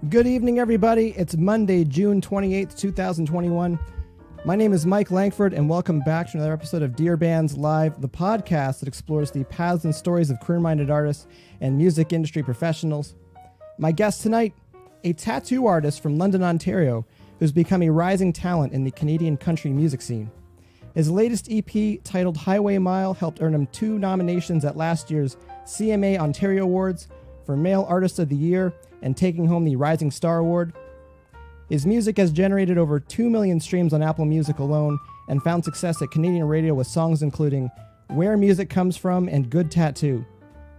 Good evening, everybody. It's Monday, June 28th, 2021. My name is Mike Langford, and welcome back to another episode of DearBands Live, the podcast that explores the paths and stories of career-minded artists and music industry professionals. My guest tonight, a tattoo artist from London, Ontario, who's become a rising talent in the Canadian country music scene. His latest EP, titled Highway Mile, helped earn him 2 nominations at last year's CMA Ontario Awards for Male Artist of the Year and taking home the Rising Star Award. His music has generated over 2 million streams on Apple Music alone and found success at Canadian radio with songs including Where Music Comes From and Good Tattoo.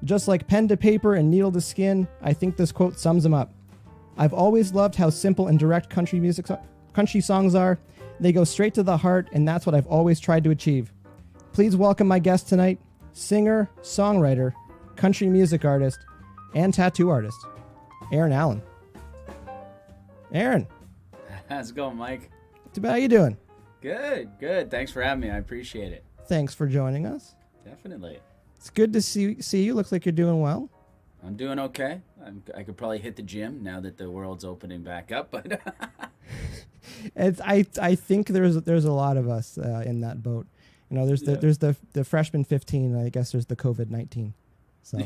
Just like pen to paper and needle to skin, I think this quote sums him up. I've always loved how simple and direct country songs are. They go straight to the heart, and that's what I've always tried to achieve. Please welcome my guest tonight, singer, songwriter, country music artist, and tattoo artist, Aaron Allen. Aaron. How's it going, Mike? Too bad. How you doing? Good. Thanks for having me. I appreciate it. Thanks for joining us. Definitely. It's good to see you. Looks like you're doing well. I'm doing okay. I could probably hit the gym now that the world's opening back up, but I think there's a lot of us in that boat. You know, there's the freshman 15. And I guess there's the COVID-19. So.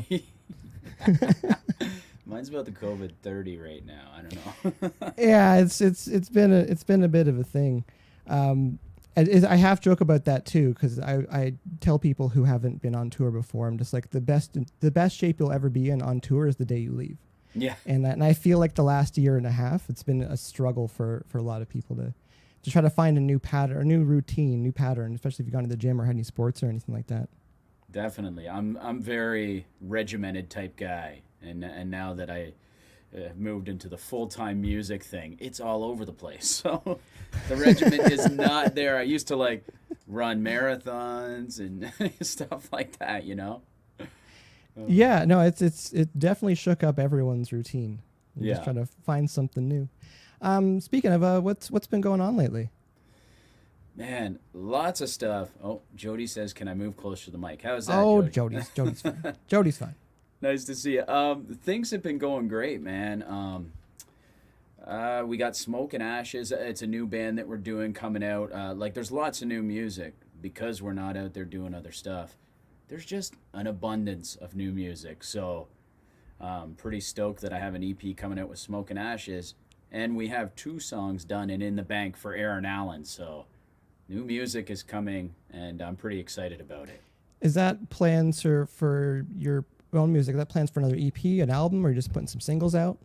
Mine's about the COVID 30 right now. I don't know. Yeah, it's been a bit of a thing. I half joke about that too, because I tell people who haven't been on tour before, I'm just like, the best shape you'll ever be in on tour is the day you leave. Yeah. And I feel like the last year and a half, it's been a struggle for a lot of people to try to find a new pattern, a new routine, new pattern, especially if you've gone to the gym or had any sports or anything like that. Definitely. I'm very regimented type guy, and now that I moved into the full-time music thing, it's all over the place. So the regiment is not there. I used to run marathons and stuff like that, you know? Yeah, no, it definitely shook up everyone's routine. Just trying to find something new. Speaking of, what's been going on lately? Man, lots of stuff. Oh, Jody says, can I move closer to the mic? How's that, Jody? Jody's fine. Jody's fine. Nice to see you. Things have been going great, man. We got Smoke and Ashes. It's a new band that we're doing coming out. There's lots of new music because we're not out there doing other stuff. There's just an abundance of new music. So pretty stoked that I have an EP coming out with Smoke and Ashes. And we have 2 songs done and in the bank for Aaron Allen. So new music is coming, and I'm pretty excited about it. Is that plans for your own music? Is that plans for another EP, an album, or are you just putting some singles out?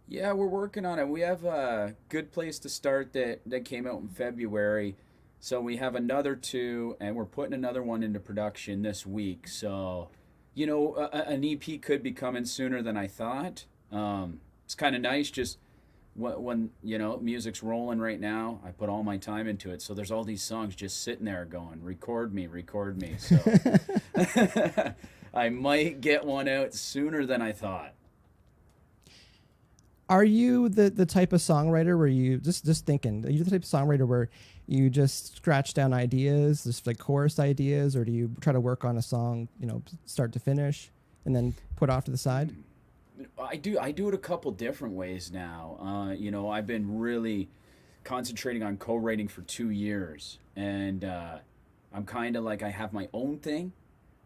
Yeah, we're working on it. We have a Good Place to Start that came out in February. So we have another 2, and we're putting another one into production this week. So, you know, an EP could be coming sooner than I thought. It's kind of nice just when, you know, music's rolling right now. I put all my time into it. So there's all these songs just sitting there going, record me. So I might get one out sooner than I thought. Are you the type of songwriter where you just thinking, are you the type of songwriter where you just scratch down ideas, just like chorus ideas, or do you try to work on a song, you know, start to finish and then put off to the side? I do it a couple different ways now. You know, I've been really concentrating on co-writing for 2 years, and I'm kind of like, I have my own thing.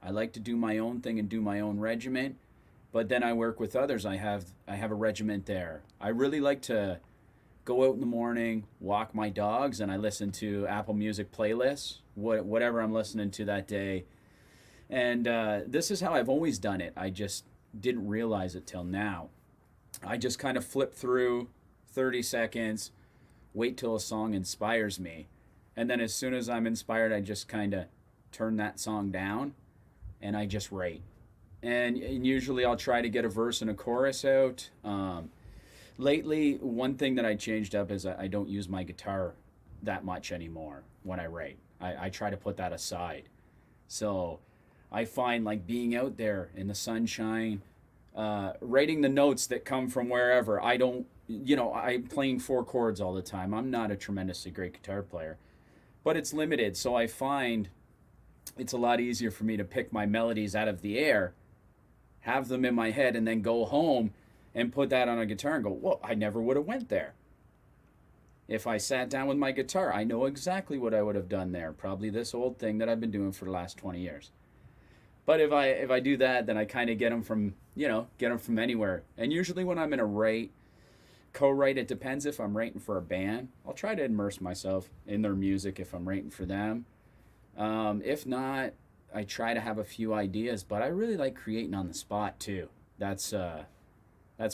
I like to do my own thing and do my own regiment, but then I work with others. I have a regiment there. I really like to go out in the morning, walk my dogs, and I listen to Apple Music playlists, whatever I'm listening to that day. And this is how I've always done it. I just didn't realize it till now. I just kind of flip through 30 seconds, wait till a song inspires me, and then as soon as I'm inspired, I just kind of turn that song down and I just write. And usually I'll try to get a verse and a chorus out. Lately, one thing that I changed up is I don't use my guitar that much anymore when I write. I try to put that aside. So I find like being out there in the sunshine, writing the notes that come from wherever. I'm playing 4 chords all the time. I'm not a tremendously great guitar player, but it's limited. So I find it's a lot easier for me to pick my melodies out of the air, have them in my head, and then go home and put that on a guitar and go, whoa, I never would have went there. If I sat down with my guitar, I know exactly what I would have done there. Probably this old thing that I've been doing for the last 20 years. But if I do that, then I kind of get them from anywhere. And usually when I'm in a co-write, it depends if I'm writing for a band. I'll try to immerse myself in their music if I'm writing for them. If not, I try to have a few ideas, but I really like creating on the spot too. That's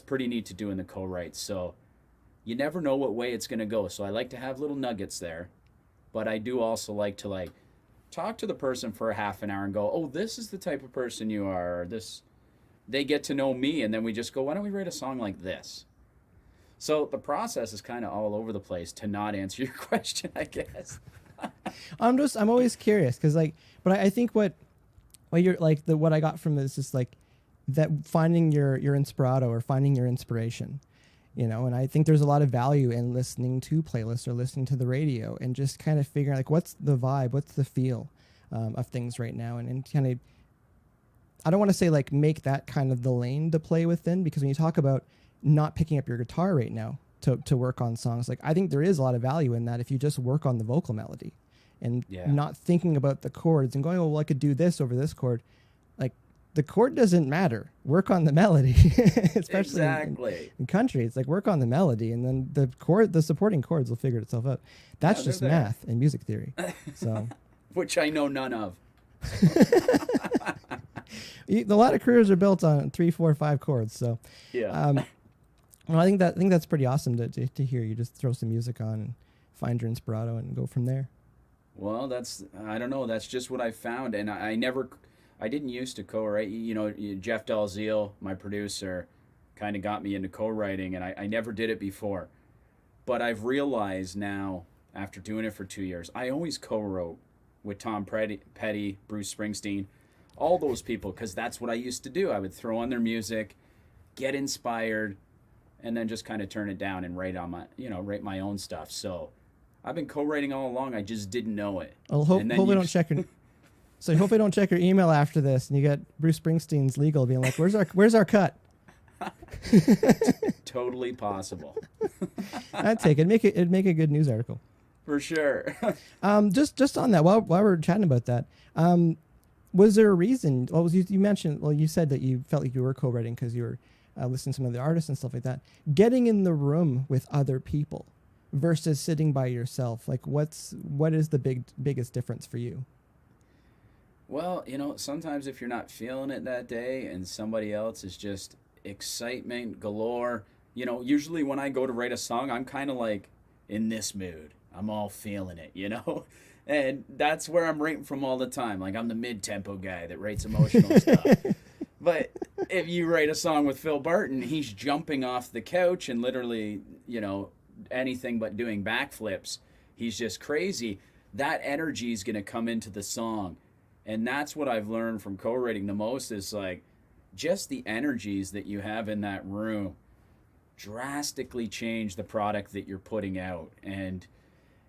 pretty neat to do in the co-writes. So you never know what way it's going to go. So I like to have little nuggets there, but I do also like to talk to the person for a half an hour and go, oh, this is the type of person you are. They get to know me, and then we just go, why don't we write a song like this? So the process is kind of all over the place, to not answer your question, I guess. I'm always curious because but I think what you're what I got from this is that finding your inspirato or finding your inspiration, and I think there's a lot of value in listening to playlists or listening to the radio and just kind of figuring what's the vibe, what's the feel of things right now, and kind of, I don't want to say make that kind of the lane to play within, because when you talk about not picking up your guitar right now to work on songs, I think there is a lot of value in that if you just work on the vocal melody and not thinking about the chords and going, oh, well, I could do this over this chord. The chord doesn't matter. Work on the melody, especially in country. It's work on the melody, and then the supporting chords will figure itself out. That's just math and music theory. So, which I know none of. A lot of careers are built on 3, 4, 5 chords. So, well, I think that's pretty awesome to hear. You just throw some music on and find your inspirato and go from there. Well, I don't know. That's just what I found, and I didn't used to co-write. Jeff Dalziel, my producer, kind of got me into co-writing, and I never did it before. But I've realized now, after doing it for 2 years, I always co-wrote with Tom Petty, Bruce Springsteen, all those people, because that's what I used to do. I would throw on their music, get inspired, and then just kind of turn it down and write my own stuff. So I've been co-writing all along. I just didn't know it. Well, hopefully don't check your. So hopefully don't check your email after this, and you get Bruce Springsteen's legal being like, "Where's our cut?" Totally possible. I'd take it. It'd make a good news article. For sure. Just on that, while we're chatting about that, was there a reason? Well, you mentioned. Well, you said that you felt like you were co-writing because you were listening to some of the artists and stuff like that. Getting in the room with other people versus sitting by yourself, what is the biggest difference for you? Well, sometimes if you're not feeling it that day and somebody else is just excitement galore, usually when I go to write a song, I'm kind of in this mood. I'm all feeling it, and that's where I'm writing from all the time. I'm the mid-tempo guy that writes emotional stuff. But if you write a song with Phil Barton, he's jumping off the couch and literally, anything but doing backflips. He's just crazy. That energy is going to come into the song. And that's what I've learned from co-writing the most is just the energies that you have in that room drastically change the product that you're putting out. And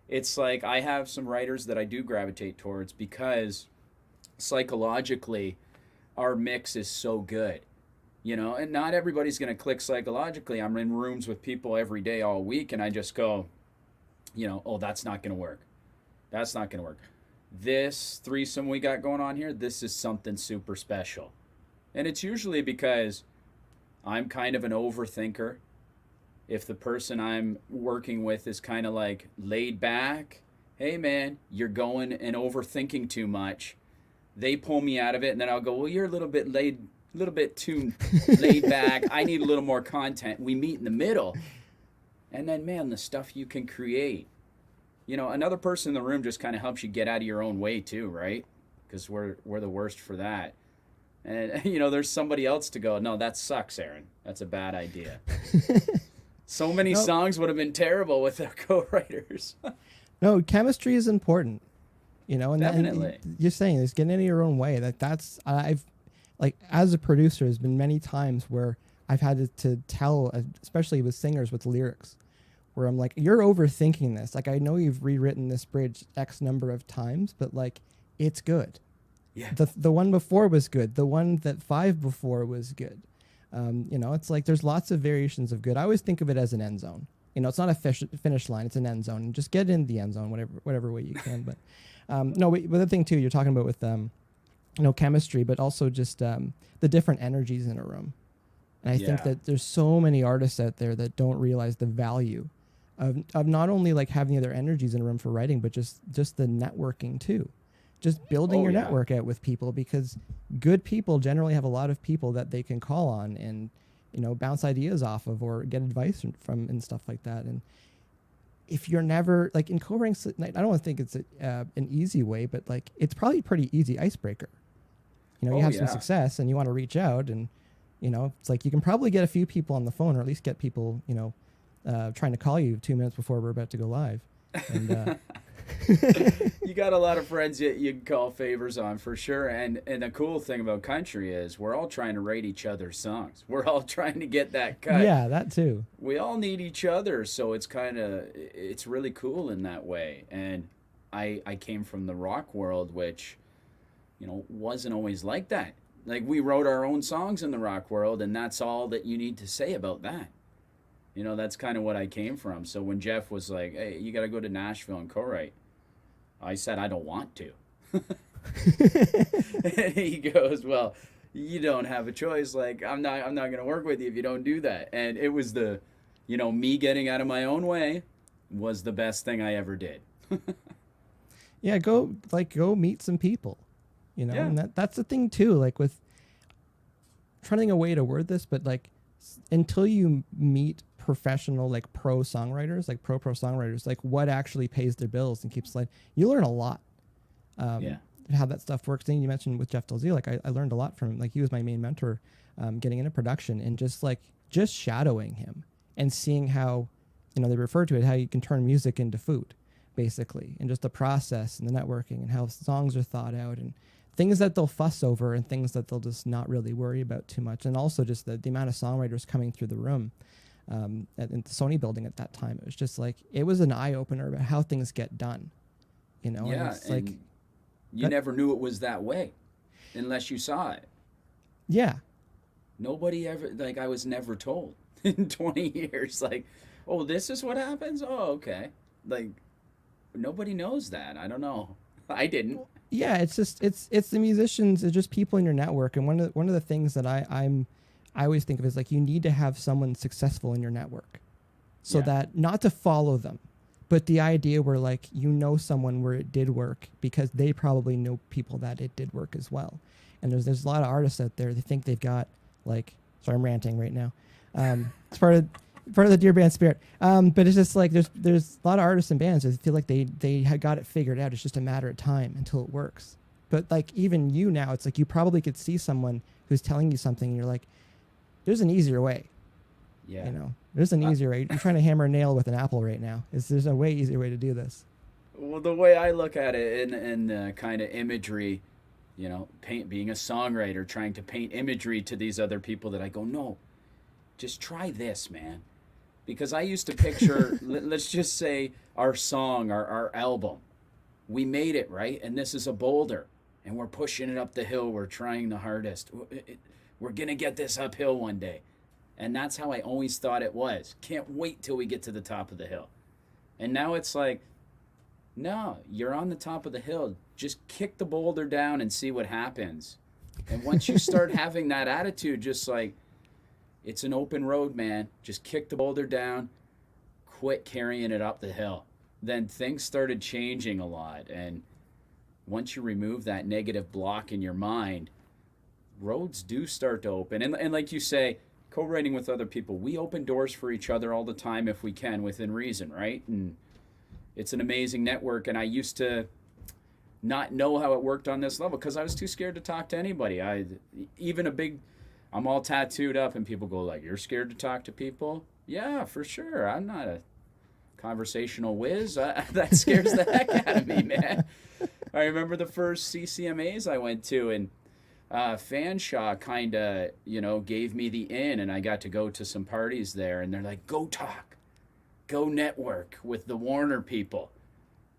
it's I have some writers that I do gravitate towards because psychologically our mix is so good, and not everybody's going to click psychologically. I'm in rooms with people every day all week and I just go, oh, that's not going to work. That's not going to work. This threesome we got going on here, this is something super special. And it's usually because I'm kind of an overthinker. If the person I'm working with is kind of laid back, hey man, you're going and overthinking too much, they pull me out of it, and then I'll go, well, you're a little bit too laid back. I need a little more content. We meet in the middle. And then, man, the stuff you can create. Another person in the room just kind of helps you get out of your own way too, right? Because we're the worst for that. And, there's somebody else to go, no, that sucks, Aaron. That's a bad idea. So many songs would have been terrible without co-writers. No, chemistry is important, and definitely. And you're saying this, getting out of your own way. I've as a producer, there's been many times where I've had to tell, especially with singers with lyrics, where I'm you're overthinking this. I know you've rewritten this bridge X number of times, but it's good. Yeah. The one before was good. The one that 5 before was good. It's like there's lots of variations of good. I always think of it as an end zone. It's not a finish line; it's an end zone. Just get in the end zone, whatever way you can. But but the thing too, you're talking about with chemistry, but also just the different energies in a room. And I think that there's so many artists out there that don't realize the value of not only like having the other energies in a room for writing, but just the networking too. Just building your network out with people, because good people generally have a lot of people that they can call on and bounce ideas off of or get advice from and stuff like that. And if you're never like in co-writing, I don't think it's an easy way, but like it's probably a pretty easy icebreaker. You have some success and you want to reach out, and it's like you can probably get a few people on the phone, or at least get people trying to call you 2 minutes before we're about to go live. And you got a lot of friends that you can call favors on for sure. And the cool thing about country is we're all trying to write each other's songs. We're all trying to get that cut. Yeah, that too. We all need each other, so it's really cool in that way. And I came from the rock world, which wasn't always like that. Like, we wrote our own songs in the rock world, and that's all that you need to say about that. That's kind of what I came from. So when Jeff was like, hey, you got to go to Nashville and co-write, I said, I don't want to. And he goes, well, you don't have a choice. Like, I'm not going to work with you if you don't do that. And it was me getting out of my own way was the best thing I ever did. Yeah, go meet some people, and that's the thing too. Like, with trying to think of a way to word this, but like until you meet professional, like pro songwriters, like pro songwriters, like what actually pays their bills and keeps life, you learn a lot. How that stuff works. Then you mentioned with Jeff Dalziel, like I learned a lot from him. Like, he was my main mentor, getting into production, and just shadowing him and seeing how, they refer to it, how you can turn music into food, basically, and just the process and the networking and how songs are thought out and things that they'll fuss over and things that they'll just not really worry about too much. And also just the amount of songwriters coming through the room in the Sony building at that time. It was just like, it was an eye-opener about how things get done. And it's like, you never knew it was that way unless you saw it. Yeah. Nobody ever, like, I was never told in 20 years, like, oh, this is what happens? Oh, okay. Like, nobody knows that. I don't know. I didn't. Yeah, it's just it's the musicians, it's just people in your network. And one of the things that I always think of is like, you need to have someone successful in your network, so that not to follow them, but the idea where like someone where it did work because they probably know people that it did work as well. And there's a lot of artists out there, they think they've got like, sorry, I'm ranting right now. It's part of the DearBands spirit. But it's just like there's a lot of artists and bands that feel like they had got it figured out. It's just a matter of time until it works. But like, even you now, it's like you probably could see someone who's telling you something and you're like, there's an easier way. Yeah. There's an easier way. You're trying to hammer a nail with an apple right now. There's a way easier way to do this. Well, the way I look at it in kind of imagery, being a songwriter, trying to paint imagery to these other people, that I go, no, just try this, man. Because I used to picture, let's just say our song, our album, we made it, right? And this is a boulder, and we're pushing it up the hill. We're trying the hardest. We're going to get this uphill one day. And that's how I always thought it was. Can't wait till we get to the top of the hill. And now it's like, no, you're on the top of the hill. Just kick the boulder down and see what happens. And once you start having that attitude, just like, it's an open road, man. Just kick the boulder down, quit carrying it up the hill. Then things started changing a lot. And once you remove that negative block in your mind, roads do start to open. And like you say, co-writing with other people, we open doors for each other all the time if we can, within reason, right? And it's an amazing network. And I used to not know how it worked on this level because I was too scared to talk to anybody. I'm all tattooed up and people go like, you're scared to talk to people? Yeah, for sure. I'm not a conversational whiz. That scares the heck out of me, man. I remember the first CCMAs I went to, and Fanshawe kind of, gave me the in, and I got to go to some parties there, and they're like, go talk, go network with the Warner people.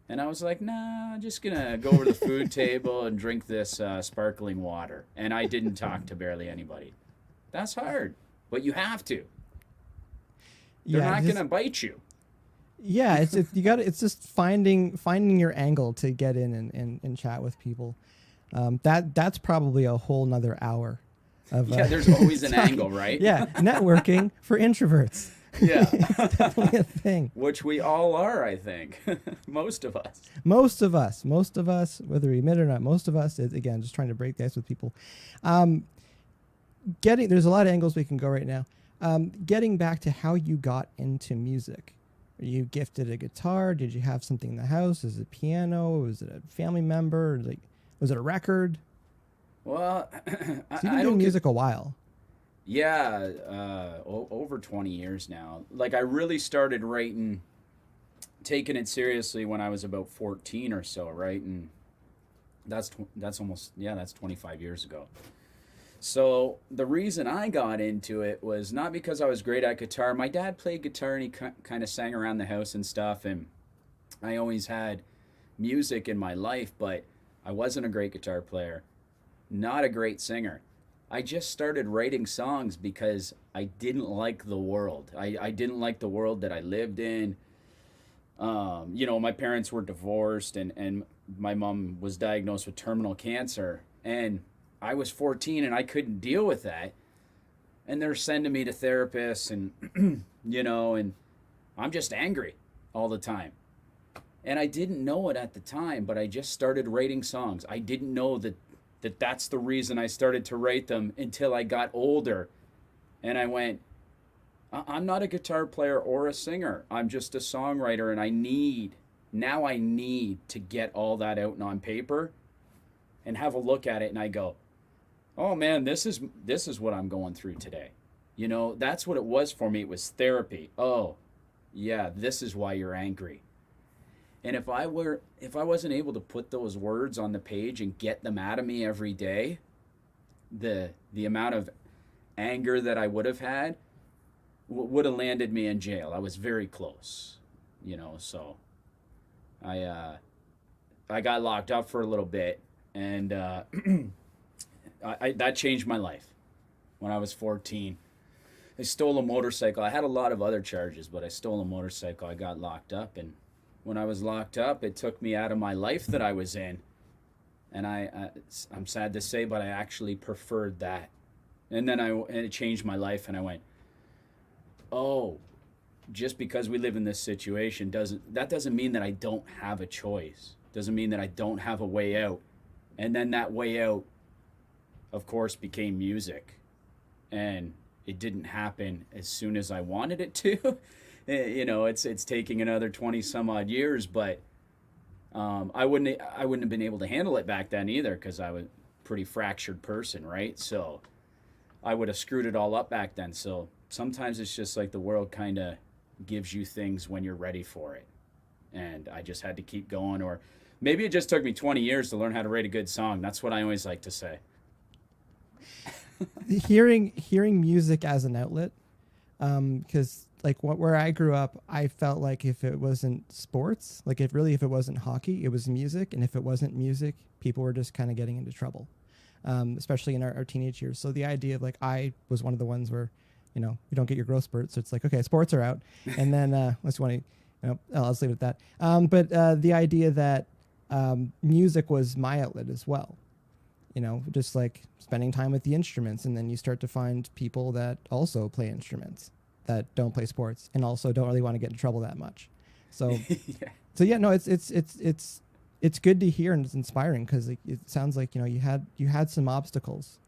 And I was like, nah, I'm just going to go over to the food table and drink this sparkling water. And I didn't talk to barely anybody. That's hard. but you have to. They're not going to bite you. Yeah, it's just finding your angle to get in and chat with people. That's probably a whole nother hour of there's always an angle, right? Yeah, networking for introverts. Yeah. It's definitely a thing. Which we all are, I think. Most of us. Most of us, whether we admit it or not, most of us is, again, just trying to break the ice with people. There's a lot of angles we can go right now. Getting back to how you got into music. Were you gifted a guitar? Did you have something in the house? Is it piano? Was it a family member? Was it a record? Well, So you've been doing music a while. Yeah, over 20 years now. Like, I really started writing, taking it seriously when I was about 14 or so, right? And that's 25 years ago. So the reason I got into it was not because I was great at guitar. My dad played guitar and he kind of sang around the house and stuff, and I always had music in my life, but I wasn't a great guitar player, not a great singer. I just started writing songs because I didn't like the world. I didn't like the world that I lived in. My parents were divorced, and my mom was diagnosed with terminal cancer. And I was 14 and I couldn't deal with that. And they're sending me to therapists and, and I'm just angry all the time. And I didn't know it at the time, but I just started writing songs. I didn't know that's the reason I started to write them until I got older. And I went, I'm not a guitar player or a singer. I'm just a songwriter, and I need to get all that out on paper and have a look at it. And I go, oh man, this is what I'm going through today. That's what it was for me. It was therapy. Oh, yeah, this is why you're angry. And if I wasn't able to put those words on the page and get them out of me every day, the amount of anger that I would have had would have landed me in jail. I was very close, so I got locked up for a little bit, and that changed my life when I was 14. I stole a motorcycle. I had a lot of other charges, but I stole a motorcycle. I got locked up, and when I was locked up, it took me out of my life that I was in. And I'm sad to say, but I actually preferred that. And then it changed my life, and I went, oh, just because we live in this situation doesn't mean that I don't have a choice. Doesn't mean that I don't have a way out. And then that way out, of course, became music. And it didn't happen as soon as I wanted it to. It's taking another 20 some odd years, but I wouldn't have been able to handle it back then either, because I was a pretty fractured person, right? So I would have screwed it all up back then. So sometimes it's just like the world kind of gives you things when you're ready for it. And I just had to keep going, or maybe it just took me 20 years to learn how to write a good song. That's what I always like to say. Hearing music as an outlet, because where I grew up, I felt like if it wasn't sports, if it wasn't hockey, it was music. And if it wasn't music, people were just kind of getting into trouble, especially in our teenage years. So the idea of I was one of the ones where, you don't get your growth spurt. So it's okay, sports are out. And then let's leave it at that. But the idea that music was my outlet as well. Just spending time with the instruments. And then you start to find people that also play instruments that don't play sports and also don't really want to get in trouble that much. So, it's good to hear, and it's inspiring, because it sounds like, you had some obstacles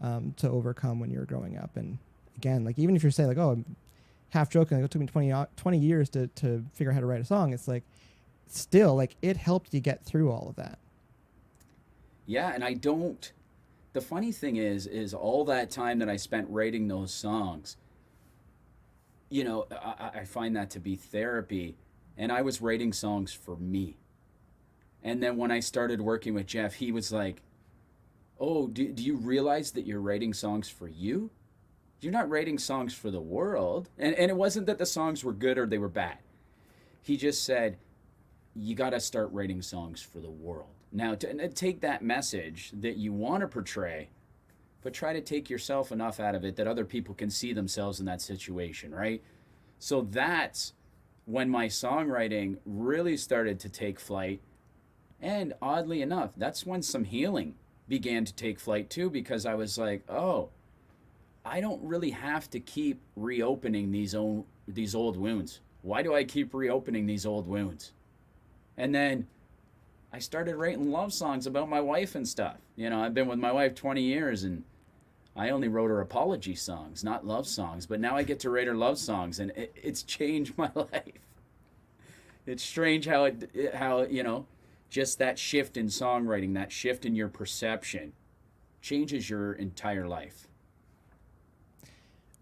to overcome when you were growing up. And again, even if you're saying oh, I'm half joking, it took me 20 years to figure out how to write a song. It's still it helped you get through all of that. Yeah. And the funny thing is all that time that I spent writing those songs, I find that to be therapy, and I was writing songs for me. And then when I started working with Jeff, he was like, oh, do you realize that you're writing songs for you? You're not writing songs for the world. And it wasn't that the songs were good or they were bad. He just said, you got to start writing songs for the world. Now, to take that message that you want to portray but try to take yourself enough out of it that other people can see themselves in that situation, right? So that's when my songwriting really started to take flight. And oddly enough, that's when some healing began to take flight too, because I was like, oh, I don't really have to keep reopening these old wounds. Why do I keep reopening these old wounds? And then I started writing love songs about my wife and stuff. You know, I've been with my wife 20 years, and I only wrote her apology songs, not love songs. But now I get to write her love songs, and it's changed my life. It's strange how you know, just that shift in songwriting, that shift in your perception, changes your entire life.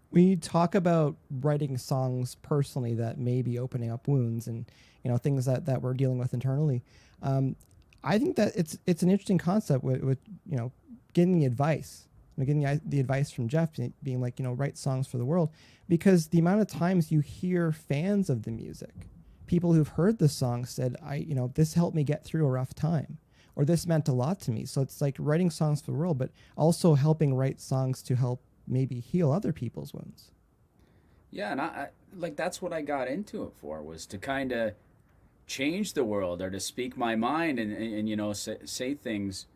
We talk about writing songs personally that may be opening up wounds and, you know, things that we're dealing with internally. I think that it's an interesting concept with you know, getting the advice, getting the advice from Jeff, being like, you know, write songs for the world, because the amount of times you hear fans of the music, people who've heard the song said, you know, this helped me get through a rough time, or this meant a lot to me. So it's like writing songs for the world, but also helping write songs to help maybe heal other people's wounds. Yeah, and I like, that's what I got into it for, was to kind of change the world, or to speak my mind and you know, say things.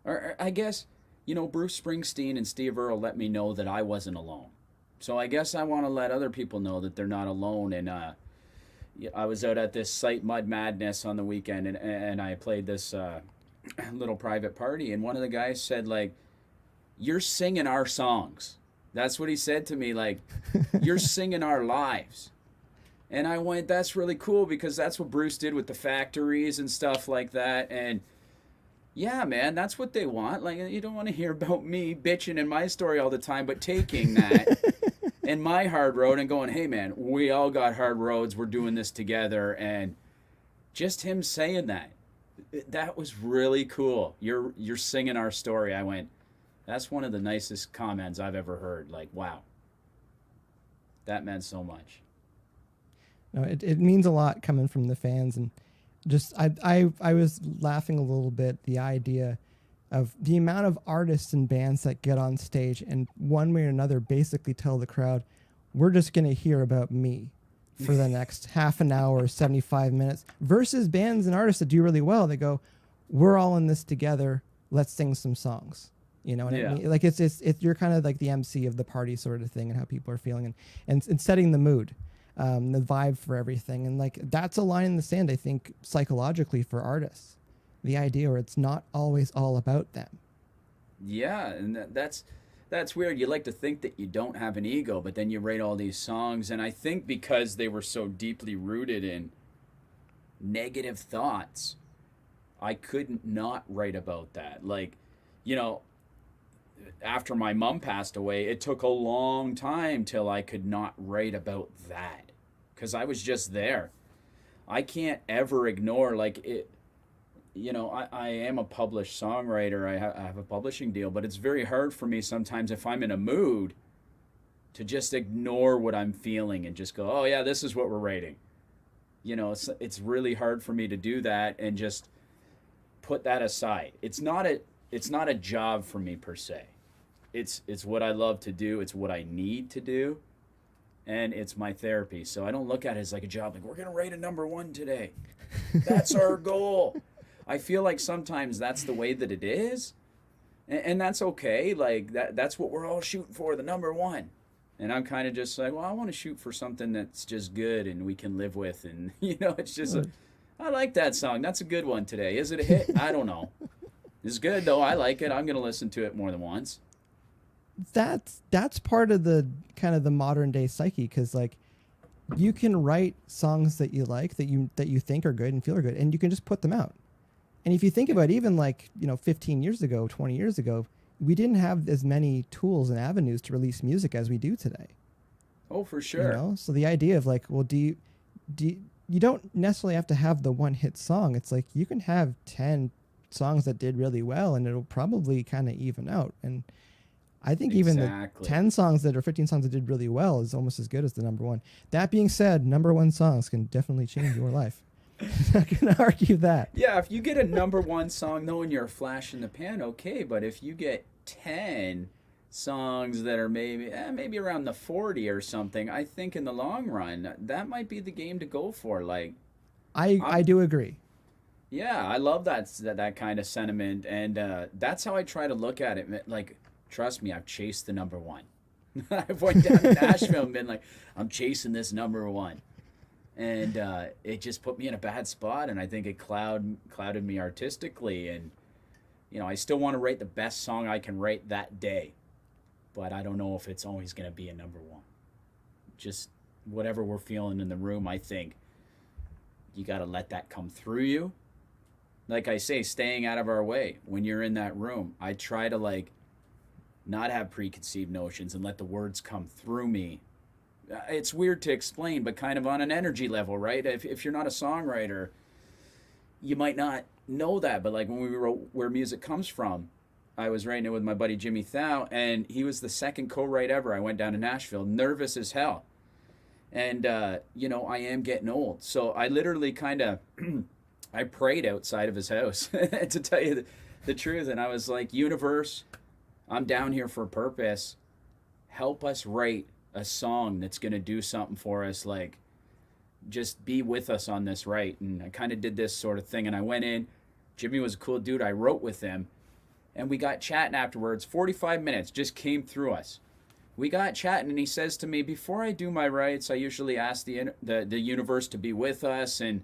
Or I guess, you know, Bruce Springsteen and Steve Earle let me know that I wasn't alone. So I guess I want to let other people know that they're not alone. And I was out at this site Mud Madness on the weekend, and I played this little private party, and one of the guys said, like, you're singing our songs. That's what he said to me, like, you're singing our lives. And I went, that's really cool, because that's what Bruce did with the factories and stuff like that. And yeah, man, that's what they want. Like, you don't want to hear about me bitching in my story all the time, but taking that and my hard road and going, hey man, we all got hard roads, we're doing this together. And just him saying that was really cool. You're singing our story. I went, that's one of the nicest comments I've ever heard. Like, wow, that meant so much. No, it means a lot coming from the fans. And just I was laughing a little bit, the idea of the amount of artists and bands that get on stage and one way or another basically tell the crowd, we're just going to hear about me for the next half an hour, 75 minutes, versus bands and artists that do really well. They go, we're all in this together. Let's sing some songs. You know what I mean? Like it's you're kind of like the MC of the party sort of thing, and how people are feeling and setting the mood, the vibe for everything. And like, that's a line in the sand, I think, psychologically for artists. The idea where it's not always all about them. Yeah, and that's weird. You like to think that you don't have an ego, but then you write all these songs, and I think because they were so deeply rooted in negative thoughts, I couldn't not write about that. Like, you know, after my mom passed away, it took a long time till I could not write about that, because I was just there. I can't ever ignore, like, it. You know, I am a published songwriter. I have a publishing deal, but it's very hard for me sometimes, if I'm in a mood, to just ignore what I'm feeling and just go, oh yeah, this is what we're writing. You know, it's really hard for me to do that and just put that aside. It's not a job for me per se. It's what I love to do. It's what I need to do, and it's my therapy. So I don't look at it as like a job. Like, we're gonna write a #1 today. That's our goal. I feel like sometimes that's the way that it is, and that's okay. Like, that's what we're all shooting for, the #1. And I'm kind of just like, well, I want to shoot for something that's just good and we can live with. And, you know, it's just, I like that song. That's a good one today. Is it a hit? I don't know. It's good, though. I like it. I'm going to listen to it more than once. That's part of the kind of the modern day psyche, because like, you can write songs that you like, that you think are good and feel are good, and you can just put them out. And if you think about it, even like, you know, 15 years ago, 20 years ago, we didn't have as many tools and avenues to release music as we do today. Oh, for sure. You know? So the idea of like, well, you don't necessarily have to have the one hit song. It's like, you can have 10 songs that did really well, and it'll probably kind of even out. And I think even the 10 songs that or 15 songs that did really well is almost as good as the #1. That being said, #1 songs can definitely change your life. I'm not going to argue that. Yeah, if you get a #1 song, though, and you're a flash in the pan, okay. But if you get 10 songs that are maybe around the 40 or something, I think in the long run, that might be the game to go for. Like, I do agree. yeah, I love that kind of sentiment, and that's how I try to look at it. Like, trust me, I've chased the number one. I've went down to Nashville and been like, I'm chasing this number one, and it just put me in a bad spot, and I think it clouded me artistically, and I still want to write the best song I can write that day, but I don't know if it's always going to be a number one. Just whatever we're feeling in the room, I think you got to let that come through you. Like I say, staying out of our way when you're in that room. I try to like not have preconceived notions and let the words come through me. It's weird to explain, but kind of on an energy level, right? If you're not a songwriter, you might not know that, but like when we wrote Where Music Comes From, I was writing it with my buddy Jimmy Thau, and he was the second co-write ever. I went down to Nashville, nervous as hell. And, I am getting old. So I literally kind of, I prayed outside of his house, to tell you the truth. And I was like, universe, I'm down here for a purpose. Help us write a song that's going to do something for us. Like, just be with us on this, right? And I kind of did this sort of thing. And I went in. Jimmy was a cool dude. I wrote with him. And we got chatting afterwards. 45 minutes just came through us. We got chatting, and he says to me, before I do my writes, I usually ask the universe to be with us. And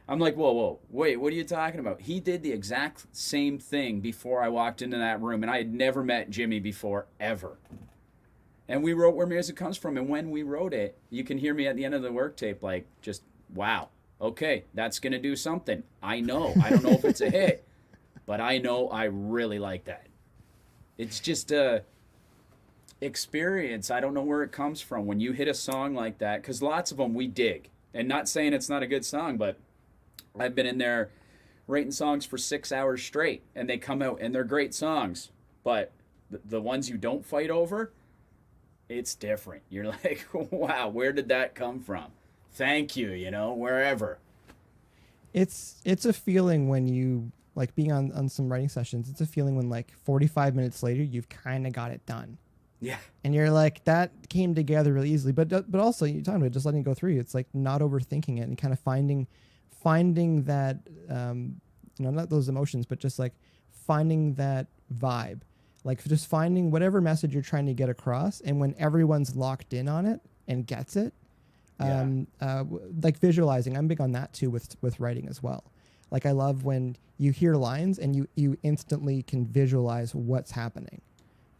I'm like, whoa, wait, what are you talking about? He did the exact same thing before I walked into that room, and I had never met Jimmy before, ever. And we wrote Where Music Comes From, and when we wrote it, you can hear me at the end of the work tape, like, just, wow, okay, that's going to do something. I know. I don't know if it's a hit, but I know I really like that. It's just a experience. I don't know where it comes from when you hit a song like that, because lots of them we dig. And not saying it's not a good song, but I've been in there writing songs for 6 hours straight, and they come out, and they're great songs. But the ones you don't fight over, it's different. You're like, wow, where did that come from? Thank you, wherever. It's a feeling when you, like, being on some writing sessions, it's a feeling when, like, 45 minutes later, you've kind of got it done. Yeah. And you're like, that came together really easily. But also, you're talking about just letting it go through you. It's like not overthinking it and kind of finding that, not those emotions, but just like finding that vibe. Like just finding whatever message you're trying to get across. And when everyone's locked in on it and gets it, like visualizing. I'm big on that too with writing as well. Like I love when you hear lines and you instantly can visualize what's happening.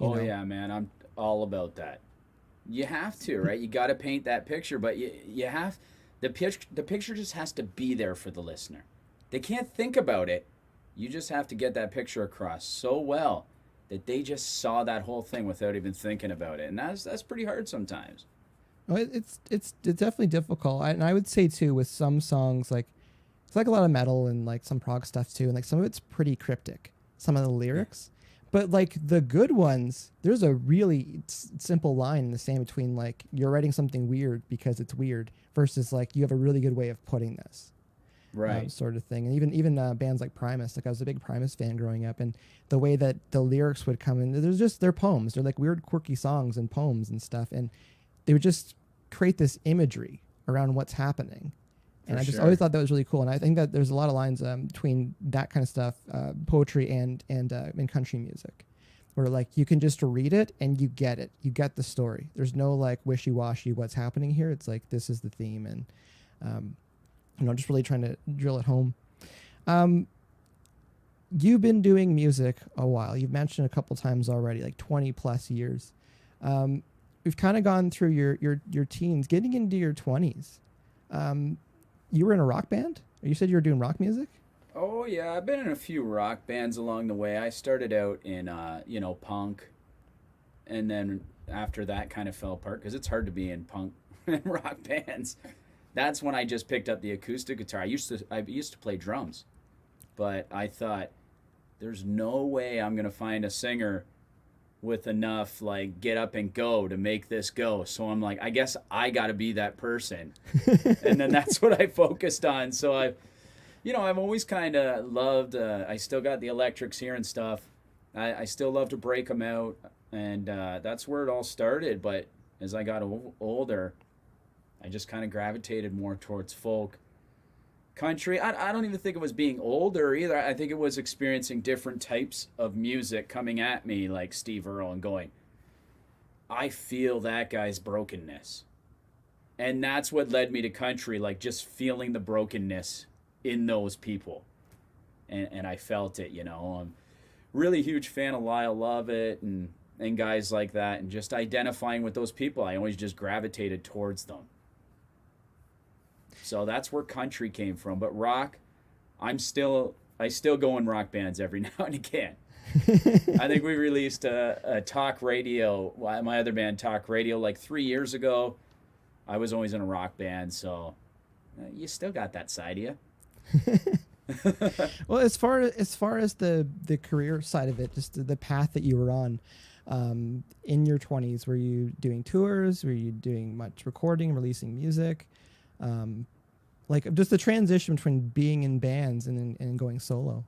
Yeah, man. I'm all about that. You have to, right? You got to paint that picture, but you have the picture just has to be there for the listener. They can't think about it. You just have to get that picture across so well that they just saw that whole thing without even thinking about it, and that's pretty hard sometimes. Well, it's definitely difficult, and I would say too with some songs, like it's like a lot of metal and like some prog stuff too, and like some of it's pretty cryptic, some of the lyrics. But like the good ones, there's a really simple line in the same between like you're writing something weird because it's weird versus like you have a really good way of putting this, right? Sort of thing. And even bands like Primus, like I was a big Primus fan growing up, and the way that the lyrics would come in, they're poems. They're like weird, quirky songs and poems and stuff, and they would just create this imagery around what's happening. And I just always thought that was really cool. And I think that there's a lot of lines between that kind of stuff, poetry and in country music, where like you can just read it and you get it. You get the story. There's no like wishy-washy what's happening here. It's like this is the theme, and just really trying to drill it home. You've been doing music a while. You've mentioned a couple times already, like 20 plus years. We've kind of gone through your teens, getting into your 20s. You were in a rock band? You said you were doing rock music? Oh, yeah. I've been in a few rock bands along the way. I started out in, punk. And then after that kind of fell apart because it's hard to be in punk and rock bands. That's when I just picked up the acoustic guitar. I used to play drums. But I thought, there's no way I'm going to find a singer with enough like get up and go to make this go. So I'm like, I guess I got to be that person. And then that's what I focused on. So I've always kind of loved, I still got the electrics here and stuff. I still love to break them out, and that's where it all started. But as I got older, I just kind of gravitated more towards folk. Country, I don't even think it was being older either. I think it was experiencing different types of music coming at me, like Steve Earle, and going, I feel that guy's brokenness. And that's what led me to country, like just feeling the brokenness in those people. And I felt it, you know. I'm really huge fan of Lyle Lovett and guys like that, and just identifying with those people. I always just gravitated towards them. So that's where country came from. But rock, I still go in rock bands every now and again. I think we released a talk radio, my other band, Talk Radio, like 3 years ago. I was always in a rock band, so you still got that side of you. Well, as far as the career side of it, just the path that you were on, in your 20s, were you doing tours? Were you doing much recording, releasing music? Like just the transition between being in bands and going solo.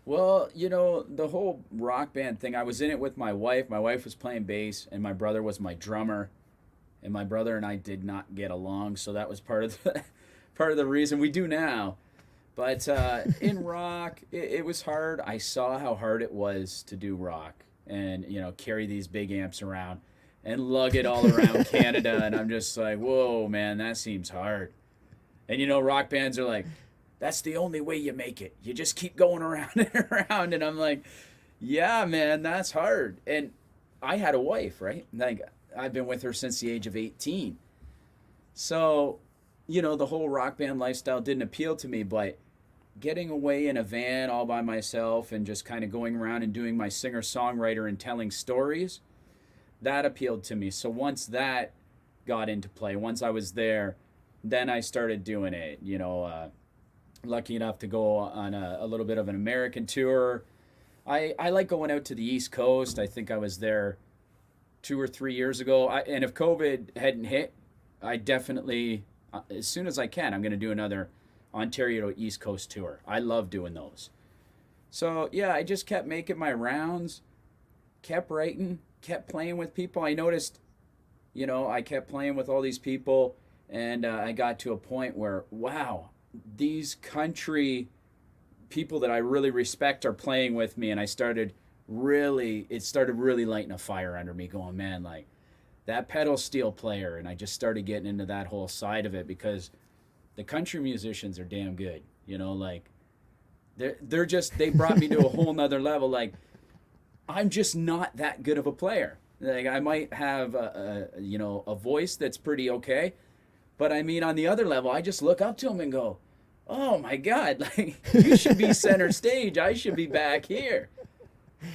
Well, you know, the whole rock band thing, I was in it with my wife. My wife was playing bass, and my brother was my drummer. And my brother and I did not get along, so that was part of the reason. We do now. But in rock, it was hard. I saw how hard it was to do rock and, you know, carry these big amps around and lug it all around Canada. And I'm just like, whoa, man, that seems hard. And, you know, rock bands are like, that's the only way you make it. You just keep going around and around. And I'm like, yeah, man, that's hard. And I had a wife, right? Like, I've been with her since the age of 18. So, you know, the whole rock band lifestyle didn't appeal to me, but getting away in a van all by myself and just kind of going around and doing my singer-songwriter and telling stories, that appealed to me. So once that got into play, once I was there, then I started doing it, you know, lucky enough to go on a little bit of an American tour. I like going out to the East Coast. I think I was there 2 or 3 years ago. And if COVID hadn't hit, I definitely, as soon as I can, I'm going to do another Ontario East Coast tour. I love doing those. So, yeah, I just kept making my rounds, kept writing, kept playing with people. I noticed, you know, I kept playing with all these people, and I got to a point where, wow, these country people that I really respect are playing with me, and it started really lighting a fire under me, going, man, like that pedal steel player. And I just started getting into that whole side of it, because the country musicians are damn good, you know, like they're just, they brought me to a whole nother level. Like, I'm just not that good of a player. Like, I might have you know, a voice that's pretty okay, but I mean, on the other level, I just look up to them and go, oh my God, like, you should be center stage. I should be back here.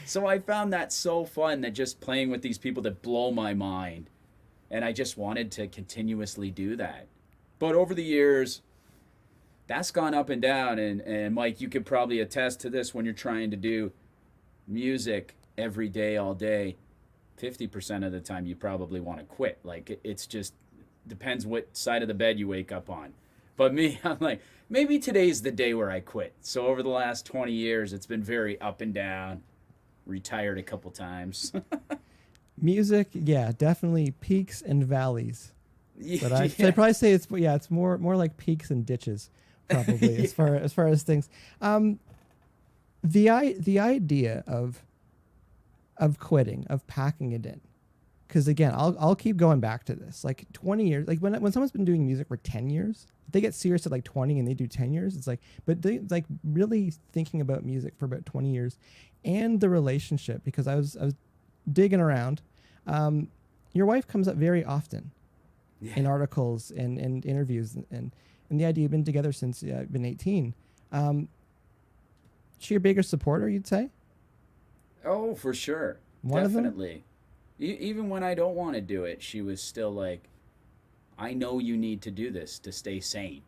So I found that so fun, that just playing with these people that blow my mind. And I just wanted to continuously do that. But over the years, that's gone up and down. And Mike, you could probably attest to this when you're trying to do music every day, all day. 50% of the time you probably want to quit. Like, it's just depends what side of the bed you wake up on. But me, I'm like, maybe today's the day where I quit. So over the last 20 years, it's been very up and down. Retired a couple times. Music, yeah, definitely peaks and valleys. But I'd probably say it's more like peaks and ditches, probably. Yeah. as far as things. The idea of quitting, of packing it in, because again, I'll keep going back to this. Like 20 years, like when someone's been doing music for 10 years, they get serious at like 20 and they do 10 years. It's like, but they like really thinking about music for about 20 years, and the relationship, because I was digging around. Your wife comes up very often in articles and interviews, and the idea you've been together since you've been 18. She your biggest supporter, you'd say? Oh, for sure. Definitely. Even when I don't want to do it, she was still like, I know you need to do this to stay sane.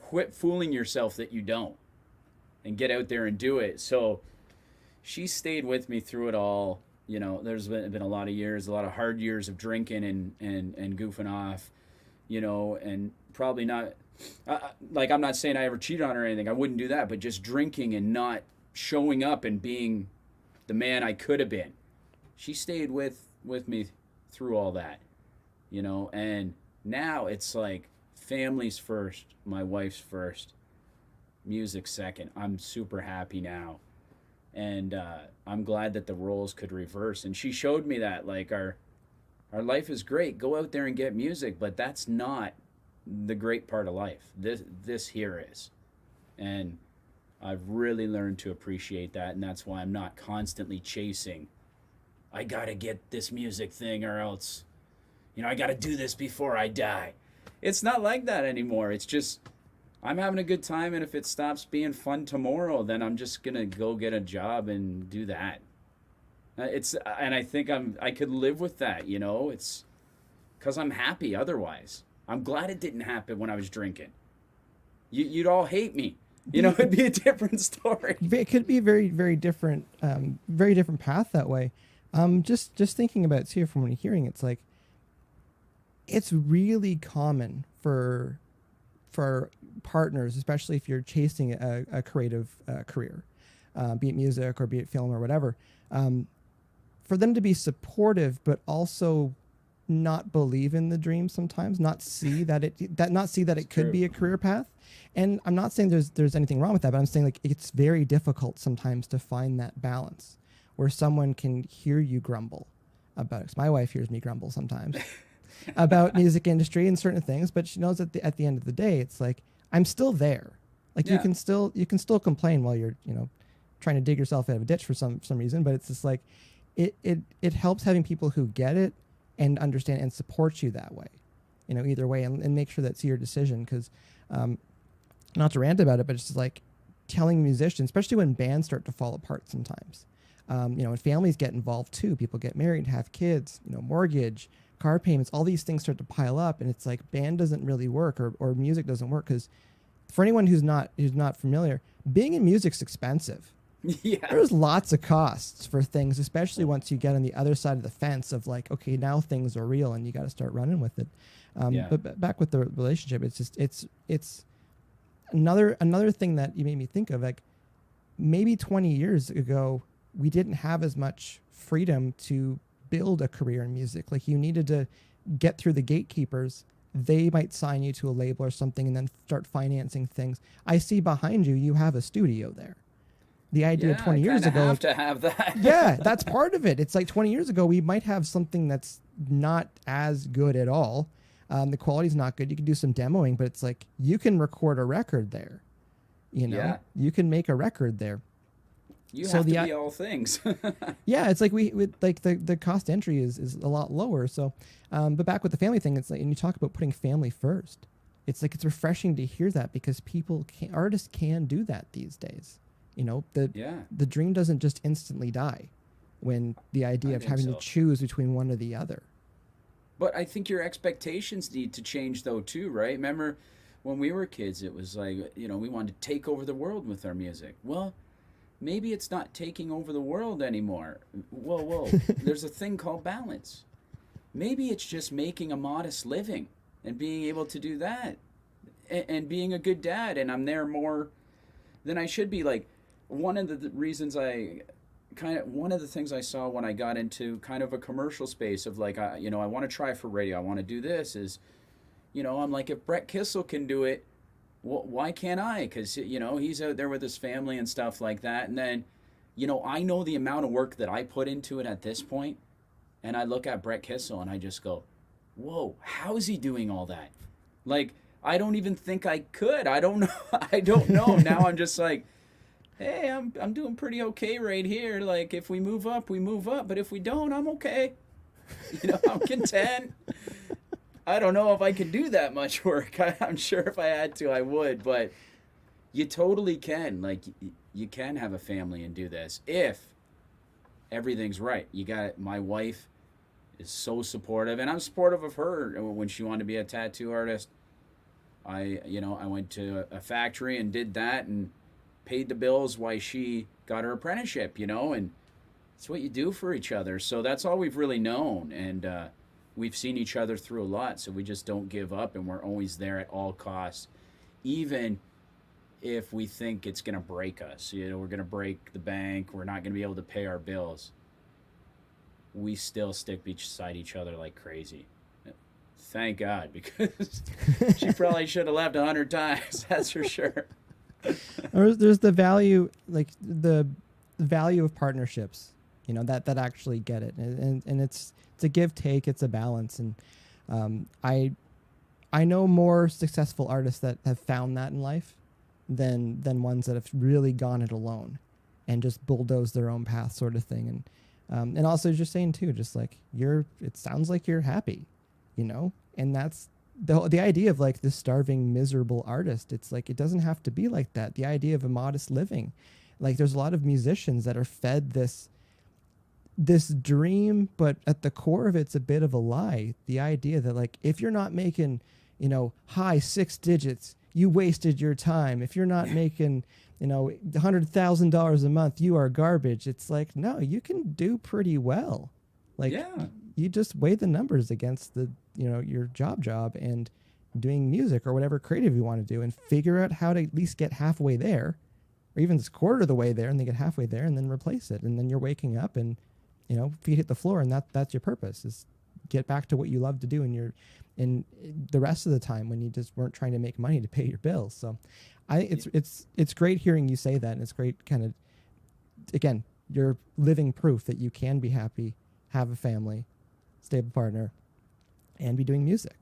Quit fooling yourself that you don't, and get out there and do it. So she stayed with me through it all. You know, there's been a lot of years, a lot of hard years of drinking and goofing off, you know, and probably not, like, I'm not saying I ever cheated on her or anything. I wouldn't do that, but just drinking and not showing up and being the man I could have been. She stayed with me through all that, you know, and now it's like family's first, my wife's first, music second. I'm super happy now. And I'm glad that the roles could reverse. And she showed me that, like, our life is great. Go out there and get music, but that's not the great part of life. This here is. And I've really learned to appreciate that, and that's why I'm not constantly chasing. I gotta get this music thing or else, you know, I gotta do this before I die. It's not like that anymore. It's just, I'm having a good time, and if it stops being fun tomorrow, then I'm just gonna go get a job and do that. And I think I could live with that, you know? It's because I'm happy otherwise. I'm glad it didn't happen when I was drinking. You'd all hate me. You know, it'd be a different story. It could be a very, very different path that way. Just thinking about it too, from when you're hearing, it's like, it's really common for partners, especially if you're chasing a creative career, be it music or be it film or whatever, for them to be supportive, but also not believe in the dream sometimes, not see that it could be a career path. And I'm not saying there's anything wrong with that, but I'm saying, like, it's very difficult sometimes to find that balance where someone can hear you grumble about it. 'Cause my wife hears me grumble sometimes about music industry and certain things, but she knows that at the end of the day, it's like, I'm still there. Like, you can still complain while you're, you know, trying to dig yourself out of a ditch for some reason, but it's just like, it helps having people who get it and understand and support you that way, you know, either way, and make sure that's your decision. Because not to rant about it, but it's just like telling musicians, especially when bands start to fall apart sometimes, you know, and families get involved too. People get married, have kids, you know, mortgage, car payments, all these things start to pile up, and it's like band doesn't really work, or music doesn't work. Because for anyone who's not familiar, being in music's expensive. Yeah. There's lots of costs for things, especially once you get on the other side of the fence of, like, okay, now things are real and you got to start running with it. But back with the relationship, it's just, it's another thing that you made me think of, like, maybe 20 years ago, we didn't have as much freedom to build a career in music. Like, you needed to get through the gatekeepers. They might sign you to a label or something and then start financing things. I see behind you, you have a studio there. The idea 20 years ago, have to have that. yeah, that's part of it. It's like 20 years ago, we might have something that's not as good at all. The quality's not good. You can do some demoing, but it's like, you can record a record there. You know, you can make a record there. You have to be all things. Yeah, it's like we like the cost entry is a lot lower. So, but back with the family thing, it's like, and you talk about putting family first. It's like, it's refreshing to hear that, because artists can do that these days. You know, the dream doesn't just instantly die when the idea of having to choose between one or the other. But I think your expectations need to change though too, right? Remember when we were kids, it was like, you know, we wanted to take over the world with our music. Well, maybe it's not taking over the world anymore. Whoa. There's a thing called balance. Maybe it's just making a modest living and being able to do that and being a good dad. And I'm there more than I should be. Like, one of the reasons one of the things I saw when I got into kind of a commercial space of, like, you know, I want to try for radio, I want to do this, is, you know, I'm like, if Brett Kissel can do it, why can't I? Because, you know, he's out there with his family and stuff like that. And then, you know, I know the amount of work that I put into it at this point, and I look at Brett Kissel and I just go, whoa, how is he doing all that? Like, I don't even think I could. I don't know. Now I'm just like, hey, I'm doing pretty okay right here. Like, if we move up, we move up. But if we don't, I'm okay. You know, I'm content. I don't know if I can do that much work. I'm sure if I had to, I would. But you totally can. Like, you can have a family and do this if everything's right. My wife is so supportive, and I'm supportive of her. When she wanted to be a tattoo artist, I went to a factory and did that and paid the bills while she got her apprenticeship, you know, and it's what you do for each other. So that's all we've really known, and we've seen each other through a lot, so we just don't give up, and we're always there at all costs, even if we think it's going to break us. You know, we're going to break the bank. We're not going to be able to pay our bills. We still stick beside each other like crazy. Thank God, because she probably should have left 100 times. That's for sure. There's the value, like the value of partnerships, you know, that actually get it. And it's a give take, it's a balance. And I know more successful artists that have found that in life than ones that have really gone it alone and just bulldozed their own path, sort of thing. And also just saying too, just like it sounds like you're happy, you know, and that's the idea of like this starving, miserable artist. It's like, it doesn't have to be like that. The idea of a modest living, like there's a lot of musicians that are fed this dream, but at the core of it's a bit of a lie. The idea that like, if you're not making, you know, high 6 digits, you wasted your time. If you're not making, you know, $100,000 a month, you are garbage. It's like, no, you can do pretty well. Like, you just weigh the numbers against the, you know, your job and doing music or whatever creative you want to do, and figure out how to at least get halfway there, or even just quarter of the way there, and then get halfway there and then replace it. And then you're waking up and, you know, feet hit the floor, and that's your purpose, is get back to what you love to do in the rest of the time when you just weren't trying to make money to pay your bills. So it's great hearing you say that, and it's great kind of, again, you're living proof that you can be happy, have a family, stable partner, and be doing music.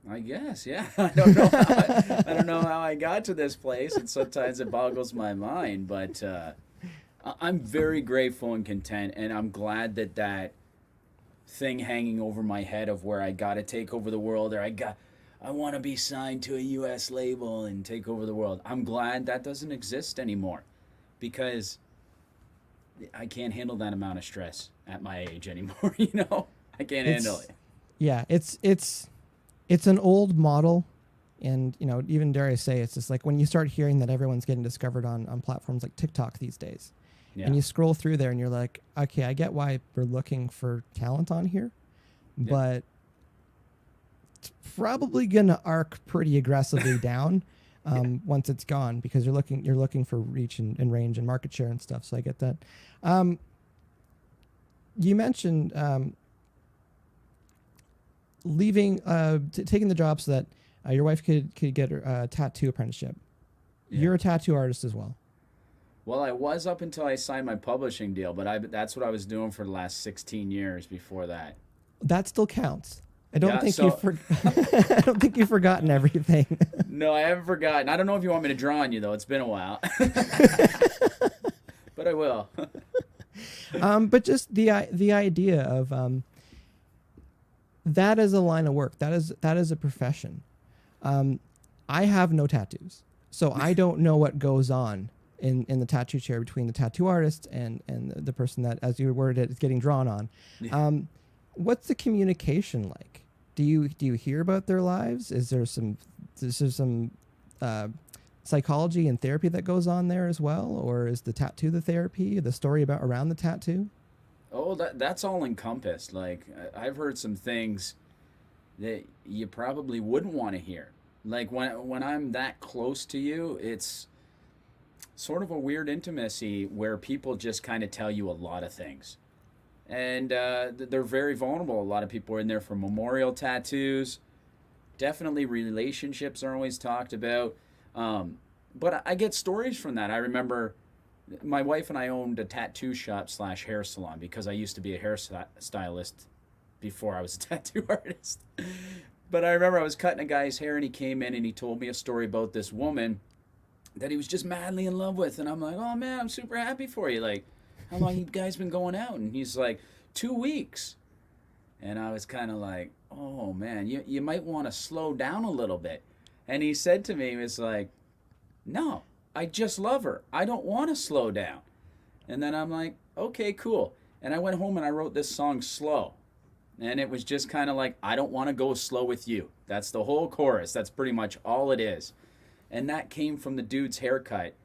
I guess, yeah. I don't know how I got to this place, and sometimes it boggles my mind, but I'm very grateful and content, and I'm glad that thing hanging over my head of where I got to take over the world, or I want to be signed to a US label and take over the world. I'm glad that doesn't exist anymore, because I can't handle that amount of stress at my age anymore, you know? I can't handle it. Yeah, it's an old model, and, you know, even dare I say, it's just like when you start hearing that everyone's getting discovered on platforms like TikTok these days. Yeah. And you scroll through there and you're like, okay, I get why we're looking for talent on here, but it's probably gonna arc pretty aggressively down once it's gone, because you're looking for reach and range and market share and stuff. So I get that. You mentioned leaving, taking the job so that your wife could get a tattoo apprenticeship. Yeah. You're a tattoo artist as well. Well, I was up until I signed my publishing deal, but that's what I was doing for the last 16 years before that. That still counts. I don't think I don't think you've forgotten everything. No, I haven't forgotten. I don't know if you want me to draw on you, though. It's been a while. But I will. But just the idea of that is a line of work. That is a profession. I have no tattoos, so I don't know what goes on in the tattoo chair between the tattoo artist and the person that, as you worded it, is getting drawn on. Yeah. What's the communication like? Do you hear about their lives? Is there some psychology and therapy that goes on there as well, or is the tattoo the therapy, the story around the tattoo? Oh, that's all encompassed. Like, I've heard some things that you probably wouldn't want to hear. Like, when I'm that close to you, it's sort of a weird intimacy where people just kind of tell you a lot of things. And they're very vulnerable. A lot of people are in there for memorial tattoos. Definitely relationships are always talked about. But I get stories from that. I remember my wife and I owned a tattoo shop / hair salon, because I used to be a hairstylist before I was a tattoo artist. But I remember I was cutting a guy's hair, and he came in and he told me a story about this woman that he was just madly in love with. And I'm like, oh man, I'm super happy for you. Like, how long you guys been going out? And he's like, 2 weeks. And I was kind of like, oh man, you might want to slow down a little bit. And he said to me, he was like, no, I just love her. I don't want to slow down. And then I'm like, okay, cool. And I went home and I wrote this song, Slow. And it was just kind of like, I don't want to go slow with you. That's the whole chorus. That's pretty much all it is. And that came from the dude's haircut.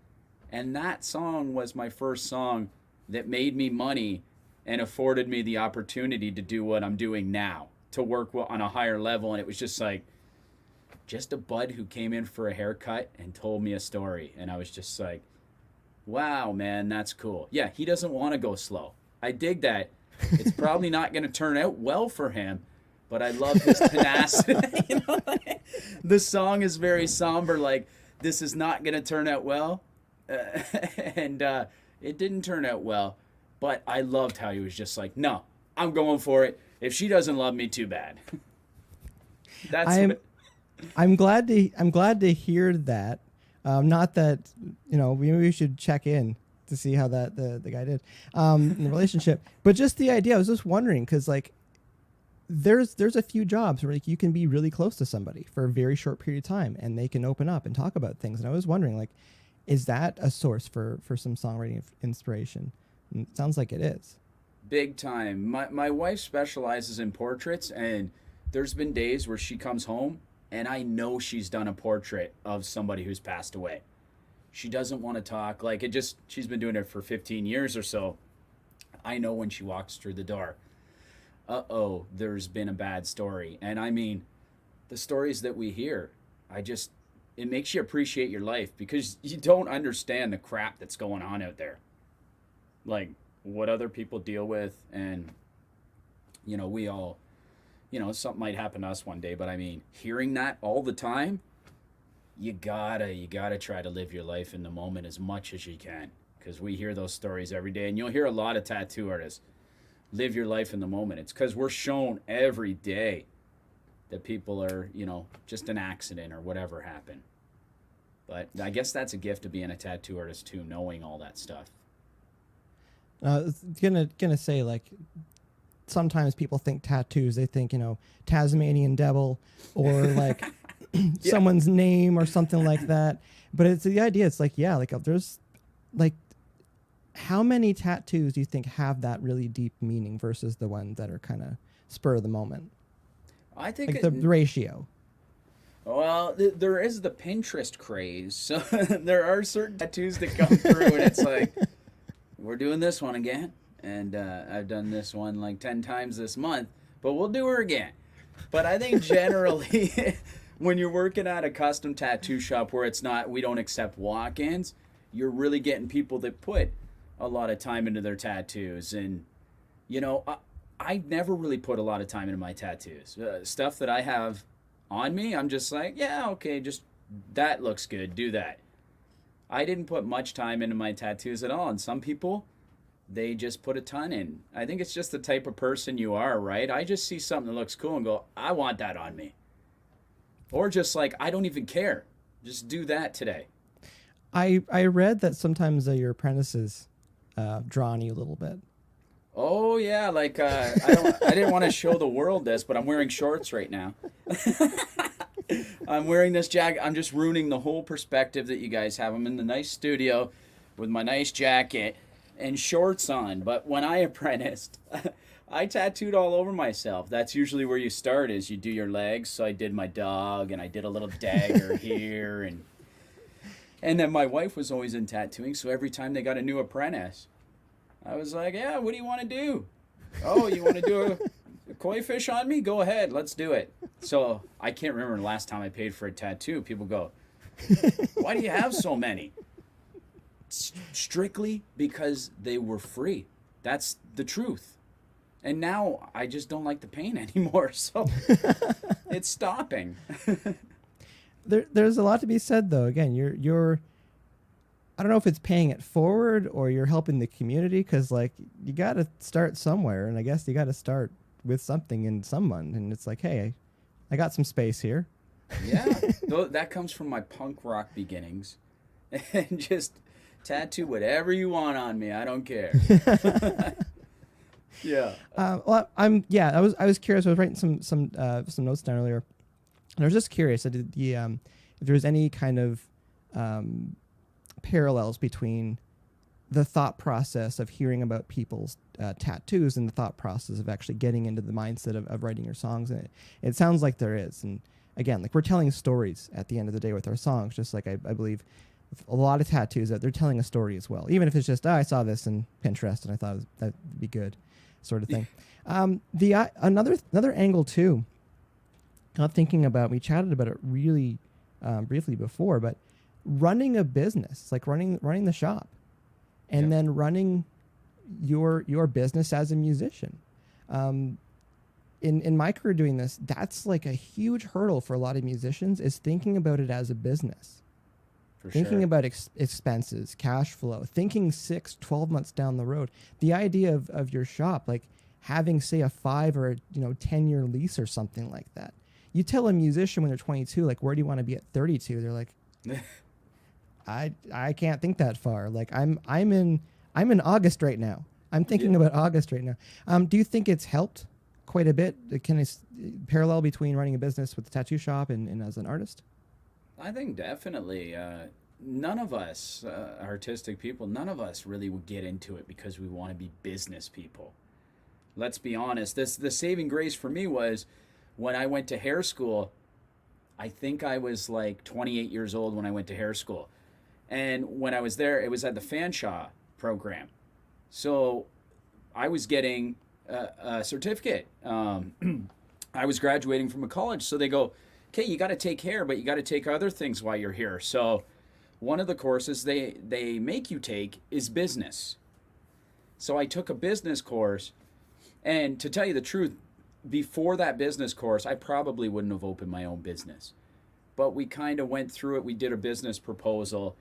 And that song was my first song that made me money and afforded me the opportunity to do what I'm doing now, to work on a higher level. And it was just like, just a bud who came in for a haircut and told me a story. And I was just like, wow, man, that's cool. Yeah, he doesn't want to go slow. I dig that. It's probably not going to turn out well for him, but I love his tenacity. You know, the song is very somber, like, this is not going to turn out well. And it didn't turn out well, but I loved how he was just like, no, I'm going for it. If she doesn't love me, too bad. I'm glad to hear that. Not that, you know, maybe we should check in to see how that the guy did in the relationship, but just the idea. I was just wondering because like there's a few jobs where like you can be really close to somebody for a very short period of time and they can open up and talk about things. And I was wondering, like, is that a source for some songwriting inspiration? And it sounds like it is. Big time. My wife specializes in portraits, and there's been days where she comes home and I know she's done a portrait of somebody who's passed away. She doesn't want to talk. Like, she's been doing it for 15 years or so. I know when she walks through the door, there's been a bad story. And I mean, the stories that we hear, it makes you appreciate your life because you don't understand the crap that's going on out there. Like, what other people deal with. And, you know, we all, you know, something might happen to us one day. But I mean, hearing that all the time, you gotta try to live your life in the moment as much as you can, because we hear those stories every day, and you'll hear a lot of tattoo artists live your life in the moment. It's because we're shown every day that people are, you know, just an accident or whatever happened. But I guess that's a gift of being a tattoo artist too, knowing all that stuff. I was gonna say, like, sometimes people think tattoos, they think, you know, Tasmanian devil or like someone's name or something like that. But it's the idea. It's like, yeah, like there's like, how many tattoos do you think have that really deep meaning versus the ones that are kind of spur of the moment? I think like the ratio. Well, there is the Pinterest craze. So there are certain tattoos that come through and it's like, we're doing this one again. And I've done this one like 10 times this month, but we'll do her again. But I think generally when you're working at a custom tattoo shop where we don't accept walk-ins, you're really getting people that put a lot of time into their tattoos. And, you know, I never really put a lot of time into my tattoos. Stuff that I have on me, I'm just like, yeah, okay, just that looks good, do that. I didn't put much time into my tattoos at all. And some people, they just put a ton in. I think it's just the type of person you are, right? I just see something that looks cool and go, I want that on me. Or just like, I don't even care. Just do that today. I read that sometimes your apprentices draw on you a little bit. Oh yeah, like I didn't want to show the world this, but I'm wearing shorts right now. I'm wearing this jacket. I'm just ruining the whole perspective that you guys have. I'm in the nice studio with my nice jacket and shorts on. But when I apprenticed, I tattooed all over myself. That's usually where you start, is you do your legs. So I did my dog and I did a little dagger here, and then my wife was always in tattooing. So every time they got a new apprentice, I was like, yeah, what do you want to do? Oh, you want to do a koi fish on me? Go ahead, let's do it. So I can't remember the last time I paid for a tattoo. People go, why do you have so many? Strictly because they were free. That's the truth. And now I just don't like the pain anymore, so it's stopping. There's a lot to be said, though. Again, you're I don't know if it's paying it forward or you're helping the community, because like you got to start somewhere, and I guess you got to start with something in someone, and it's like, hey, I got some space here. Yeah, that comes from my punk rock beginnings, and just tattoo whatever you want on me. I don't care. Yeah. Well, I was curious. I was writing some notes down earlier, and I was just curious. If there was any kind of parallels between the thought process of hearing about people's tattoos and the thought process of actually getting into the mindset of writing your songs. And it sounds like there is. And again, like we're telling stories at the end of the day with our songs, just like I believe with a lot of tattoos that they're telling a story as well. Even if it's just, I saw this in Pinterest and I thought that'd be good, sort of thing. Another angle too not thinking about, we chatted about it really briefly before, but running a business, like running the shop, and then running your business as a musician. In my career doing this, that's like a huge hurdle for a lot of musicians, is thinking about it as a business. Thinking about expenses, cash flow, thinking 6-12 months down the road. The idea of your shop, like having, say, a 5 or 10-year lease or something like that. You tell a musician when they're 22, like, where do you want to be at 32? They're like, I can't think that far. Like I'm in August right now. I'm thinking about August right now. Do you think it's helped quite a bit? Can it parallel between running a business with the tattoo shop and as an artist? I think definitely. None of us, artistic people, none of us really would get into it because we want to be business people. Let's be honest. The saving grace for me was when I went to hair school. I think I was like 28 years old when I went to hair school. And when I was there, it was at the Fanshawe program. So I was getting a certificate. I was graduating from a college. So they go, okay, you got to take hair, but you got to take other things while you're here. So one of the courses they make you take is business. So I took a business course. And to tell you the truth, before that business course, I probably wouldn't have opened my own business. But we kind of went through it. We did a business proposal.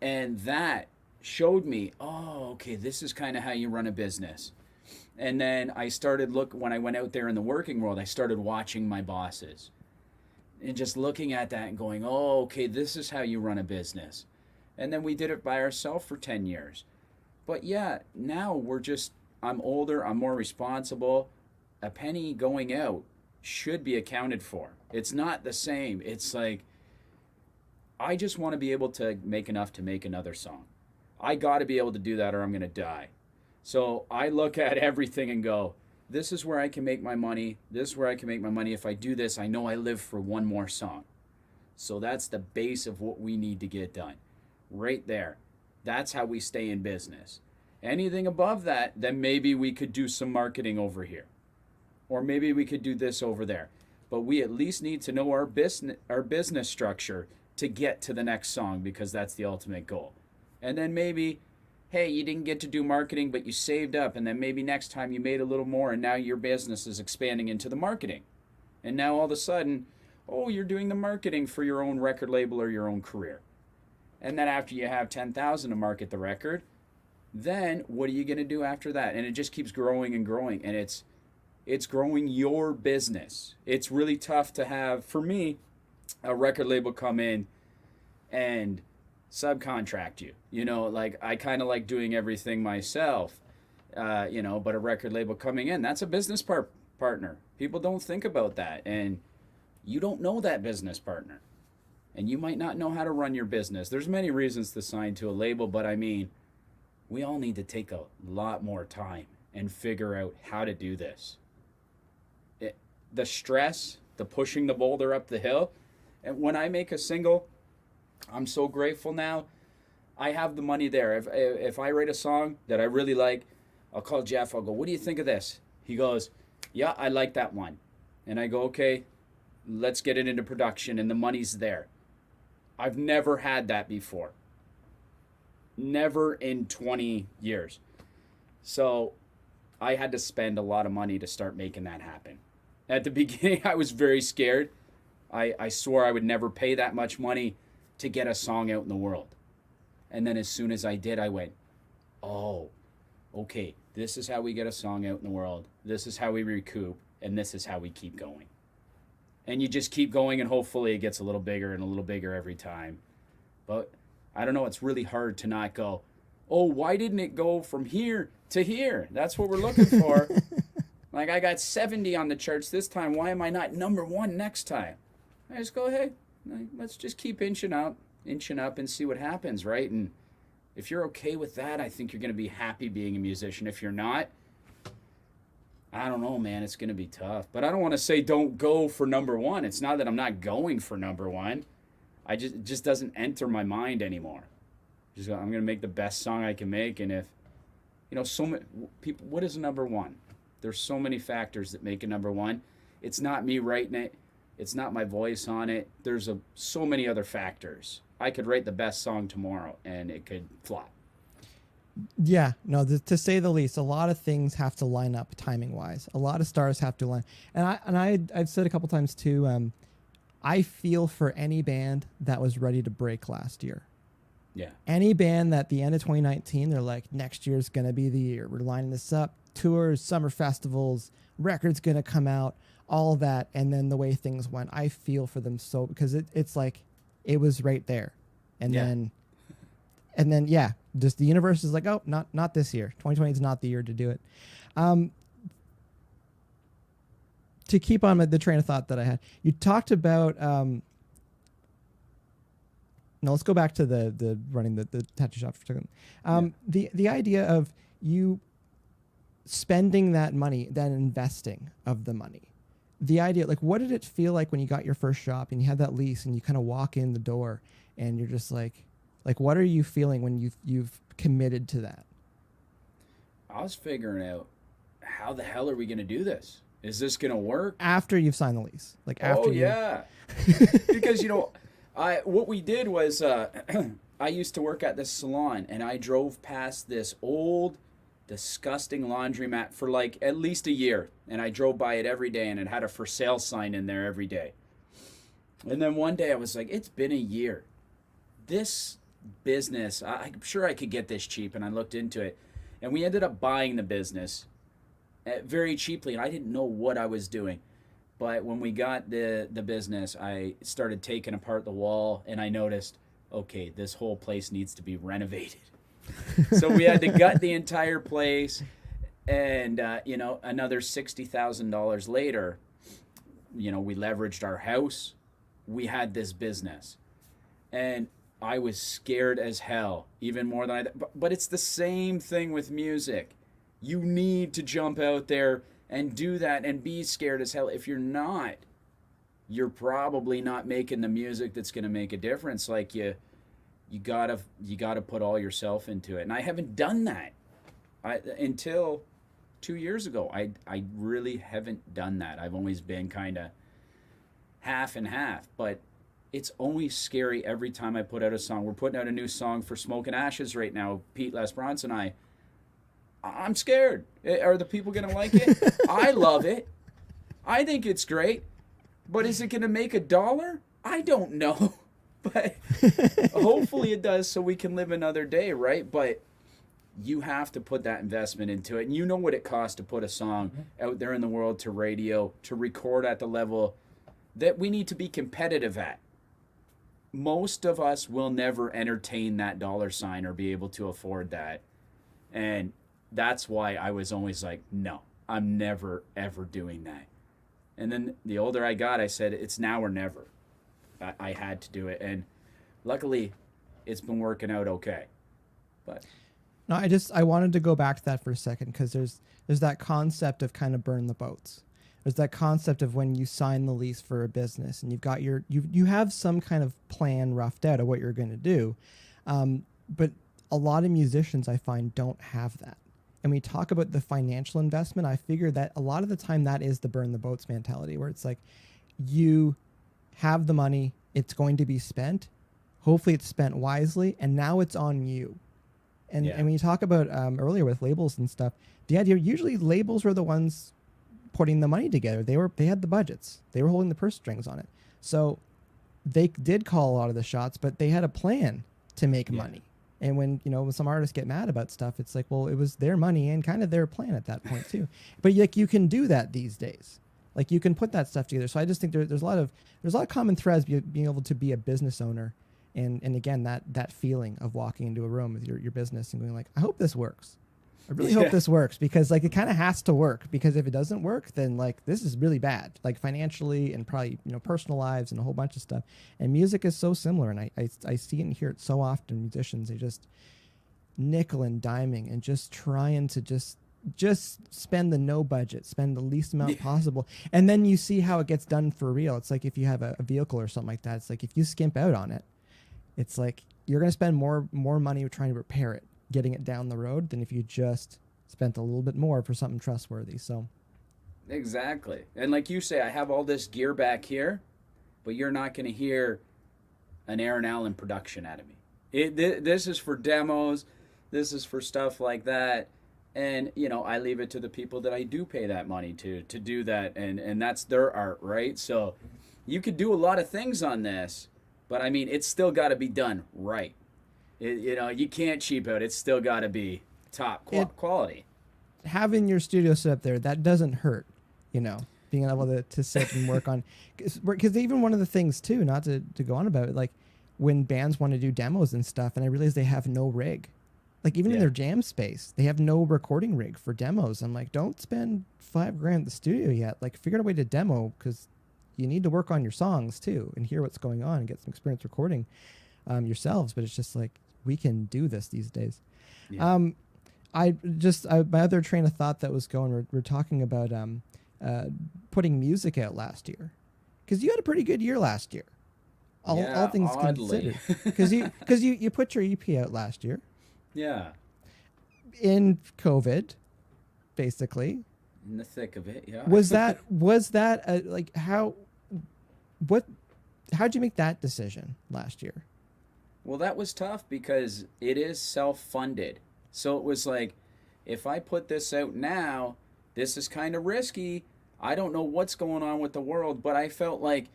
And that showed me, oh, okay, this is kind of how you run a business. And then I started when I went out there in the working world, I started watching my bosses. And just looking at that and going, oh, okay, this is how you run a business. And then we did it by ourselves for 10 years. But yeah, now I'm older, I'm more responsible. A penny going out should be accounted for. It's not the same. It's like, I just want to be able to make enough to make another song. I got to be able to do that or I'm going to die. So I look at everything and go, this is where I can make my money. This is where I can make my money. If I do this, I know I live for one more song. So that's the base of what we need to get done. Right there. That's how we stay in business. Anything above that, then maybe we could do some marketing over here. Or maybe we could do this over there. But we at least need to know our business structure to get to the next song, because that's the ultimate goal. And then maybe, hey, you didn't get to do marketing, but you saved up. And then maybe next time you made a little more, and now your business is expanding into the marketing. And now all of a sudden, oh, you're doing the marketing for your own record label or your own career. And then after you have 10,000 to market the record, then what are you going to do after that? And it just keeps growing and growing. And it's growing your business. It's really tough to have, for me, a record label come in and subcontract you. Like I kind of like doing everything myself, but a record label coming in, that's a business partner. People don't think about that. And you don't know that business partner. And you might not know how to run your business. There's many reasons to sign to a label, but I mean, we all need to take a lot more time and figure out how to do this. The stress, the pushing the boulder up the hill. And when I make a single, I'm so grateful now. I have the money there. If I write a song that I really like, I'll call Jeff. I'll go, what do you think of this? He goes, yeah, I like that one. And I go, okay, let's get it into production, and the money's there. I've never had that before. Never in 20 years. So I had to spend a lot of money to start making that happen. At the beginning, I was very scared. I swore I would never pay that much money to get a song out in the world. And then as soon as I did, I went, oh, okay, this is how we get a song out in the world. This is how we recoup, and this is how we keep going. And you just keep going, and hopefully it gets a little bigger and a little bigger every time. But I don't know, it's really hard to not go, oh, why didn't it go from here to here? That's what we're looking for. Like, I got 70 on the charts this time. Why am I not number one next time? I just go, hey, let's just keep inching up and see what happens, right? And if you're okay with that, I think you're going to be happy being a musician. If you're not, I don't know, man, it's going to be tough. But I don't want to say don't go for number one. It's not that I'm not going for number one. It just doesn't enter my mind anymore. I'm going to make the best song I can make. And if, so many people, what is number one? There's so many factors that make it number one. It's not me writing it. It's not my voice on it. There's so many other factors. I could write the best song tomorrow and it could flop. Yeah, no, to say the least, a lot of things have to line up timing wise. A lot of stars have to line. I've said a couple times too, I feel for any band that was ready to break last year. Yeah. Any band that at the end of 2019, they're like, next year's going to be the year. We're lining this up, tours, summer festivals, records going to come out, all that. And then the way things went, I feel for them so, because it's like, it was right there. And then, yeah, just the universe is like, oh, not this year. 2020 is not the year to do it. To keep on the train of thought that I had, you talked about, no, let's go back to the running the tattoo shop for a second. The idea of you spending that money, then investing of the money. The idea, like, what did it feel like when you got your first shop and you had that lease and you kind of walk in the door and you're just like, what are you feeling when you've committed to that? I was figuring out, how the hell are we going to do this? Is this going to work? After you've signed the lease. Like after yeah. Because, what we did was I used to work at this salon and I drove past this old, disgusting laundromat for like at least a year. And I drove by it every day and it had a for sale sign in there every day. And then one day I was like, it's been a year. This business, I'm sure I could get this cheap. And I looked into it and we ended up buying the business very cheaply. And I didn't know what I was doing. But when we got the business, I started taking apart the wall and I noticed, okay, this whole place needs to be renovated. So we had to gut the entire place. And, another $60,000 later, we leveraged our house. We had this business. And I was scared as hell, even more than but it's the same thing with music. You need to jump out there and do that and be scared as hell. If you're not, you're probably not making the music that's going to make a difference. Like you gotta put all yourself into it. And I haven't done that until 2 years ago. I really haven't done that. I've always been kind of half and half, but it's always scary every time I put out a song. We're putting out a new song for Smoke and Ashes right now, Pete Les Bronson and I'm scared. Are the people going to like it? I love it. I think it's great. But is it going to make $1? I don't know. But hopefully it does so we can live another day, right? But you have to put that investment into it. And you know what it costs to put a song out there in the world, to radio, to record at the level that we need to be competitive at. Most of us will never entertain that $sign or be able to afford that. And that's why I was always like, no, I'm never, ever doing that. And then the older I got, I said, it's now or never. I had to do it. And luckily, it's been working out okay. But no, I wanted to go back to that for a second, because there's that concept of kind of burn the boats. There's that concept of when you sign the lease for a business and you've got you have some kind of plan roughed out of what you're going to do. But a lot of musicians, I find, don't have that. And we talk about the financial investment. I figure that a lot of the time that is the burn the boats mentality, where it's like you have the money, it's going to be spent. Hopefully it's spent wisely, and now it's on you. And when you talk about earlier with labels and stuff, the idea, usually labels were the ones putting the money together. They had the budgets. They were holding the purse strings on it. So they did call a lot of the shots, but they had a plan to make money. And when some artists get mad about stuff, it's like, well, it was their money and kind of their plan at that point too. But like, you can do that these days. Like, you can put that stuff together. So I just think there's a lot of common threads being able to be a business owner. And again, that feeling of walking into a room with your business and going like, I hope this works. I really hope this works, because like it kind of has to work, because if it doesn't work, then like this is really bad, like financially and probably personal lives and a whole bunch of stuff. And music is so similar, and I see it and hear it so often. Musicians, they just nickel and diming and just trying to just spend the no budget, spend the least amount possible, and then you see how it gets done for real. It's like if you have a vehicle or something like that, it's like if you skimp out on it, it's like you're going to spend more money trying to repair it, getting it down the road, than if you just spent a little bit more for something trustworthy. So Exactly. And like you say, I have all this gear back here, but you're not going to hear an Aaron Allen production out of me. This is for demos. This is for stuff like that. And, you know, I leave it to the people that I do pay that money to do that. And that's their art, right? So you could do a lot of things on this, but I mean, it's still got to be done right. You know, you can't cheap out. It's still got to be top quality. Having your studio set up there, that doesn't hurt, you know, being able to sit and work on, because even one of the things too, not to go on about it, like when bands want to do demos and stuff, and I realize they have no rig, like even in their jam space, they have no recording rig for demos. I'm like, don't spend $5,000 at the studio yet. Like, figure out a way to demo, because you need to work on your songs too and hear what's going on and get some experience recording yourselves. But it's just like, we can do this these days. Yeah. My other train of thought that was going, we're talking about putting music out last year, because you had a pretty good year last year, all things considered, because you put your EP out last year. Yeah. In COVID, basically. In the thick of it, yeah. Was that like how'd you make that decision last year? Well, that was tough because it is self-funded. So it was like, if I put this out now, this is kind of risky. I don't know what's going on with the world, but I felt like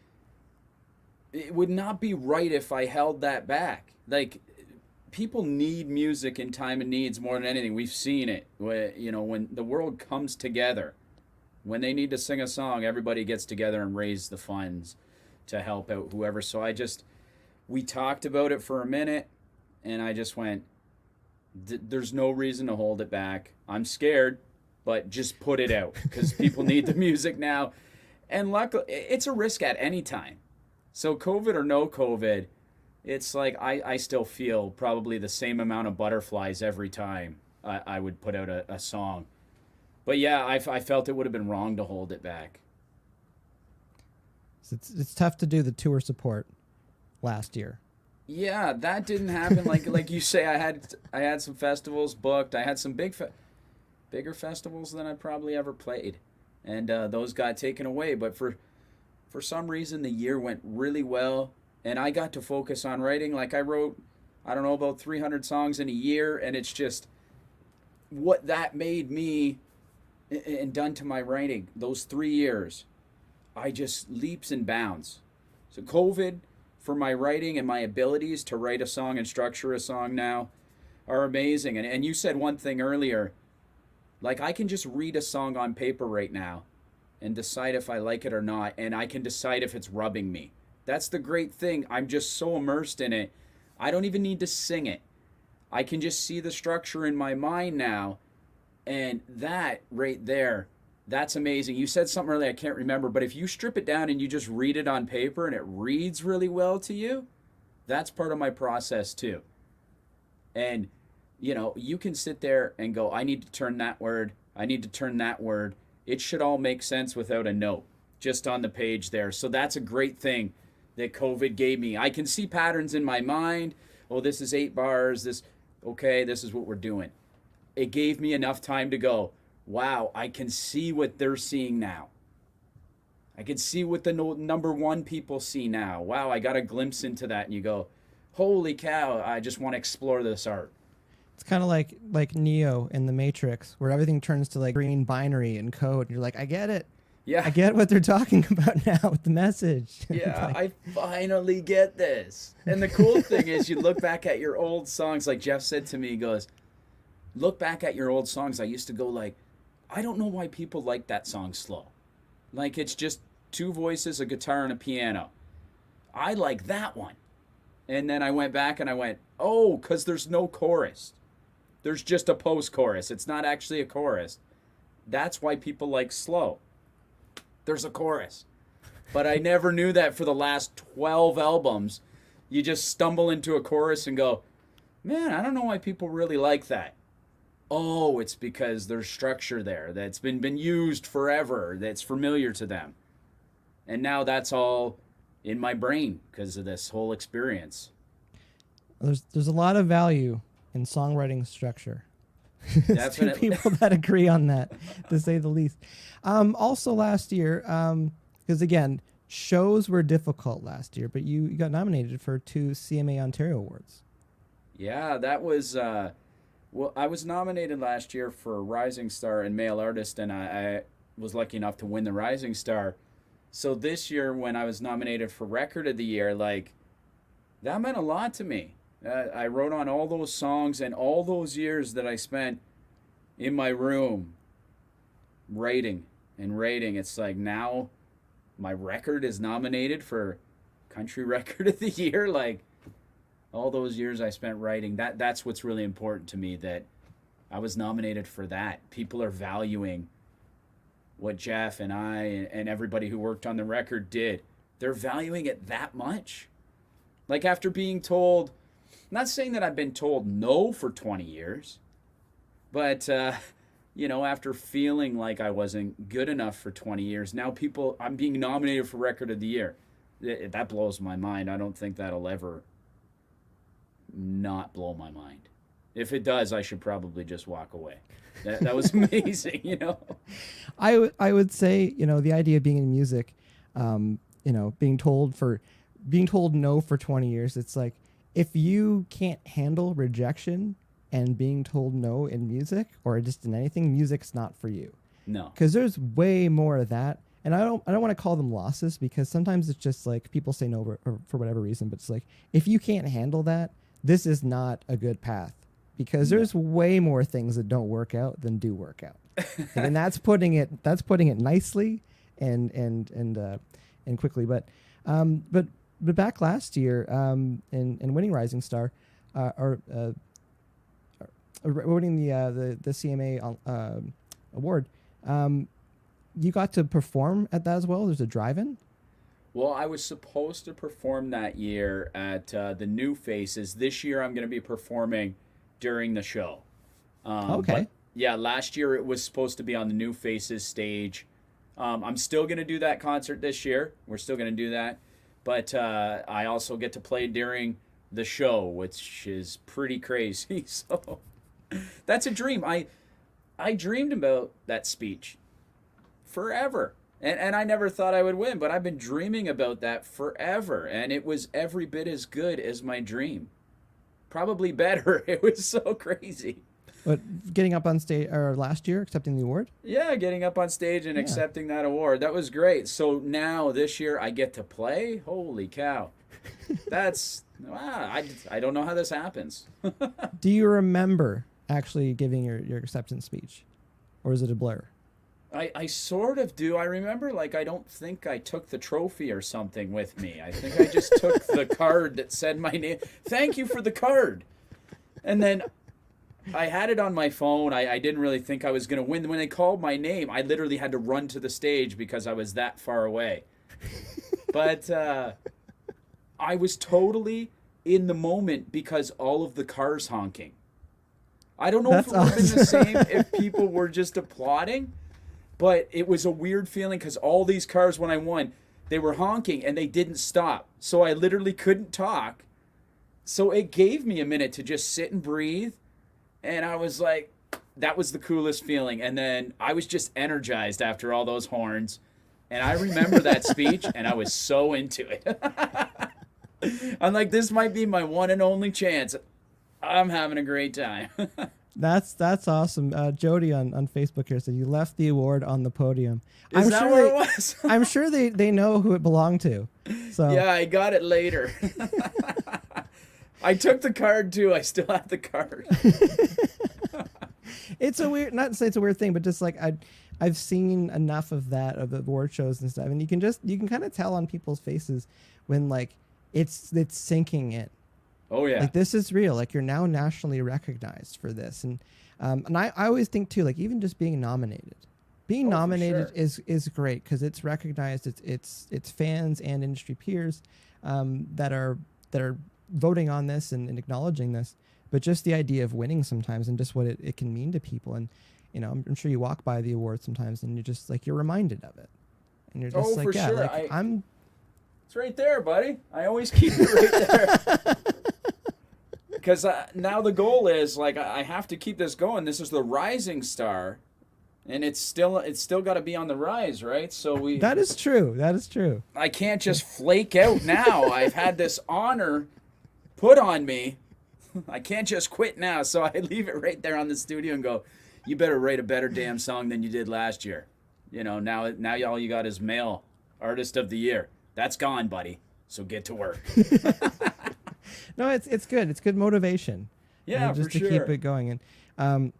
it would not be right if I held that back. Like, people need music in time of needs more than anything. We've seen it. You know, when the world comes together, when they need to sing a song, everybody gets together and raise the funds to help out whoever. So we talked about it for a minute, and I just went, there's no reason to hold it back. I'm scared, but just put it out, because people need the music now. And luckily, it's a risk at any time. So COVID or no COVID, it's like I still feel probably the same amount of butterflies every time I would put out a song. But yeah, I felt it would have been wrong to hold it back. So it's tough to do the tour support last year. Yeah, that didn't happen. Like you say, I had some festivals booked. I had some bigger festivals than I probably ever played, and those got taken away. But for some reason, the year went really well, and I got to focus on writing. Like, I wrote, I don't know, about 300 songs in a year, and it's just what that made me and done to my writing those 3 years. I just leaps and bounds. So COVID, for my writing and my abilities to write a song and structure a song now, are amazing. And you said one thing earlier, like, I can just read a song on paper right now and decide if I like it or not, and I can decide if it's rubbing me. That's the great thing. I'm just so immersed in it. I don't even need to sing it. I can just see the structure in my mind now, and that right there, that's amazing. You said something earlier, I can't remember, but if you strip it down and you just read it on paper and it reads really well to you, that's part of my process too. And, you know, you can sit there and go, I need to turn that word, I need to turn that word. It should all make sense without a note, just on the page there. So that's a great thing that COVID gave me. I can see patterns in my mind. Oh, this is 8 bars, this is what we're doing. It gave me enough time to go, wow, I can see what they're seeing now. I can see what the number one people see now. Wow, I got a glimpse into that. And you go, holy cow, I just want to explore this art. It's kind of like Neo in the Matrix, where everything turns to like green binary and code. And you're like, I get it. Yeah. I get what they're talking about now with the message. Yeah, I finally get this. And the cool thing is, you look back at your old songs, like Jeff said to me, he goes, look back at your old songs. I used to go like, I don't know why people like that song slow. Like, it's just 2 voices, a guitar, and a piano. I like that one. And then I went back and I went, oh, because there's no chorus. There's just a post-chorus. It's not actually a chorus. That's why people like slow. There's a chorus. But I never knew that for the last 12 albums. You just stumble into a chorus and go, man, I don't know why people really like that. Oh, it's because there's structure there that's been used forever, that's familiar to them. And now that's all in my brain because of this whole experience. There's a lot of value in songwriting structure. It's two people that agree on that, to say the least. Also last year, because again, shows were difficult last year, but you got nominated for 2 CMA Ontario Awards. Yeah, that was well, I was nominated last year for Rising Star and Male Artist, and I was lucky enough to win the Rising Star. So this year, when I was nominated for Record of the Year, like, that meant a lot to me. I wrote on all those songs, and all those years that I spent in my room writing and writing, it's like now my record is nominated for Country Record of the Year. Like, all those years I spent writing, that's what's really important to me, that I was nominated for that. People are valuing what Jeff and I and everybody who worked on the record did. They're valuing it that much. Like, after being told, not saying that I've been told no for 20 years, but, after feeling like I wasn't good enough for 20 years, now I'm being nominated for Record of the Year. That blows my mind. I don't think that'll ever not blow my mind. If it does, I should probably just walk away. That was amazing, I would say, the idea of being in music, being told no for 20 years, it's like, if you can't handle rejection and being told no in music or just in anything, music's not for you. No. Because there's way more of that. And I don't want to call them losses, because sometimes it's just like people say no for whatever reason, but it's like, if you can't handle that, this is not a good path, because there's way more things that don't work out than do work out. And that's putting it nicely and quickly. But back last year, in winning Rising Star, or winning the CMA award, you got to perform at that as well. There's a drive-in. Well, I was supposed to perform that year at the New Faces. This year, I'm going to be performing during the show. Okay. But yeah, last year it was supposed to be on the New Faces stage. I'm still going to do that concert this year. We're still going to do that. But I also get to play during the show, which is pretty crazy. So that's a dream. I dreamed about that speech forever. And I never thought I would win, but I've been dreaming about that forever. And it was every bit as good as my dream. Probably better. It was so crazy. But getting up on stage, or last year, accepting the award? Yeah, getting up on stage and accepting that award. That was great. So now, this year, I get to play? Holy cow. That's, wow, I don't know how this happens. Do you remember actually giving your acceptance speech? Or is it a blur? I sort of do. I remember, I don't think I took the trophy or something with me. I think I just took the card that said my name. Thank you for the card. And then I had it on my phone. I didn't really think I was going to win. When they called my name, I literally had to run to the stage because I was that far away. But I was totally in the moment because all of the cars honking. I don't know if it would have been the same if people were just applauding. But it was a weird feeling because all these cars, when I won, they were honking and they didn't stop. So I literally couldn't talk. So it gave me a minute to just sit and breathe. And I was like, that was the coolest feeling. And then I was just energized after all those horns. And I remember that speech and I was so into it. I'm like, this might be my one and only chance. I'm having a great time. That's awesome. Jody on Facebook here said you left the award on the podium. Is that where it was? I'm sure they know who it belonged to. So yeah, I got it later. I took the card too. I still have the card. It's a weird, not to say it's a weird thing, but just like I've seen enough of that, of the award shows and stuff, and you can kind of tell on people's faces when it's sinking in. Oh yeah. This is real. You're now nationally recognized for this. And I always think too, even just being nominated. Being nominated is great because it's recognized. It's fans and industry peers that are voting on this and acknowledging this. But just the idea of winning sometimes and just what it can mean to people. And I'm sure you walk by the award sometimes and you're just you're reminded of it. And you're just for sure. It's right there, buddy. I always keep it right there. because now the goal is like I have to keep this going. This is the rising star, and it's still got to be on the rise, right? So That is true. That is true. I can't just flake out now. I've had this honor put on me. I can't just quit now. So I leave it right there on the studio and go, you better write a better damn song than you did last year. You know, now all you got is male artist of the year. That's gone, buddy. So get to work. No, it's good. It's good motivation. Yeah, just for to sure. keep it going. And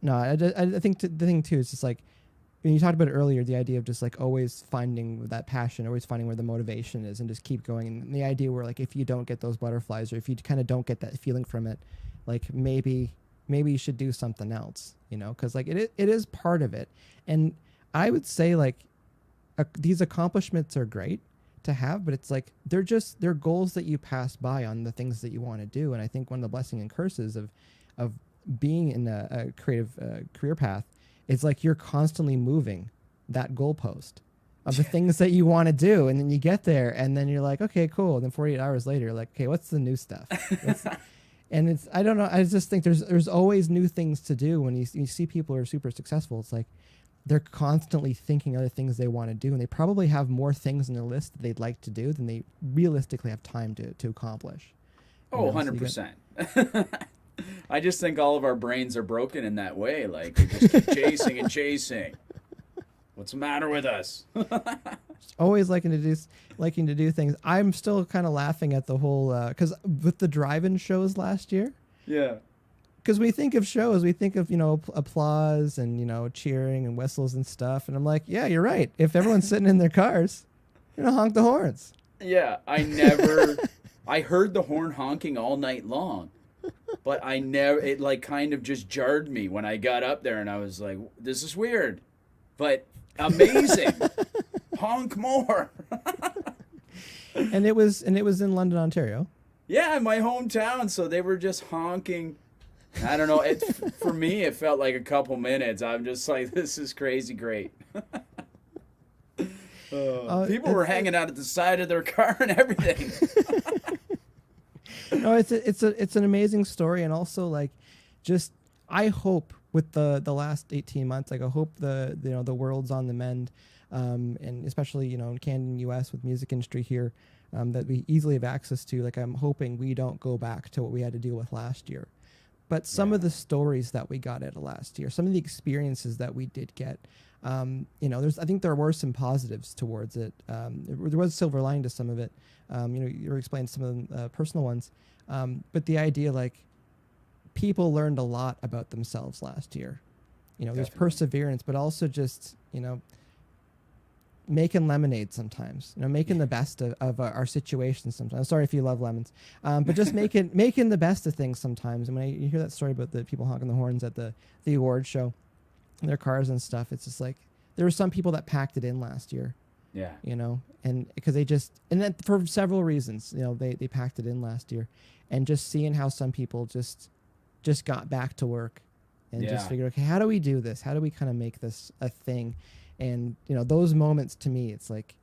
no, I think the thing too is just like when you talked about it earlier, the idea of just like always finding that passion, always finding where the motivation is, and just keep going. And the idea where like if you don't get those butterflies, or if you kind of don't get that feeling from it, like maybe you should do something else, you know? Because like it is part of it. And I would say like these accomplishments are great to have, but it's like they're goals that you pass by on the things that you want to do. And I think one of the blessing and curses of being in a creative career path is like you're constantly moving that goalpost of the things that you want to do, and then you get there and then you're like, okay, cool, and then 48 hours later you're like, okay, what's the new stuff? And it's, I don't know, I just think there's always new things to do. When you see people who are super successful, it's like they're constantly thinking other things they want to do, and they probably have more things on their list that they'd like to do than they realistically have time to accomplish. Oh, 100%. I just think all of our brains are broken in that way. Like, we just keep chasing and chasing. What's the matter with us? Always liking to do things. I'm still kind of laughing at the whole, because with the drive-in shows last year. Yeah. Because we think of shows, we think of, you know, applause and, you know, cheering and whistles and stuff. And I'm like, yeah, you're right. If everyone's sitting in their cars, you're going to honk the horns. Yeah, I heard the horn honking all night long. But it like kind of just jarred me when I got up there, and I was like, this is weird, but amazing. Honk more. And it was in London, Ontario. Yeah, my hometown. So they were just honking. I don't know. For me, it felt like a couple minutes. I'm just like, this is crazy great. People were hanging out at the side of their car and everything. No, it's an amazing story, and also like, just I hope with the last 18 months, like I hope the world's on the mend, and especially, you know, in Canada and US with music industry here, that we easily have access to. Like, I'm hoping we don't go back to what we had to deal with last year, but some of the stories that we got out of last year, some of the experiences that we did get, you know, I think there were some positives towards it. There was a silver lining to some of it. You know, you explained some of the personal ones, but the idea, like, people learned a lot about themselves last year. You know, there's perseverance, but also just, you know, making lemonade sometimes. You know, making the best of our situations sometimes. I'm sorry if you love lemons, but just making the best of things sometimes. And when you hear that story about the people honking the horns at the award show, in their cars and stuff, it's just like there were some people that packed it in last year. Yeah. You know, and because and then for several reasons, you know, they packed it in last year, and just seeing how some people just got back to work and just figured, okay, how do we do this? How do we kind of make this a thing? And, you know, those moments to me, it's like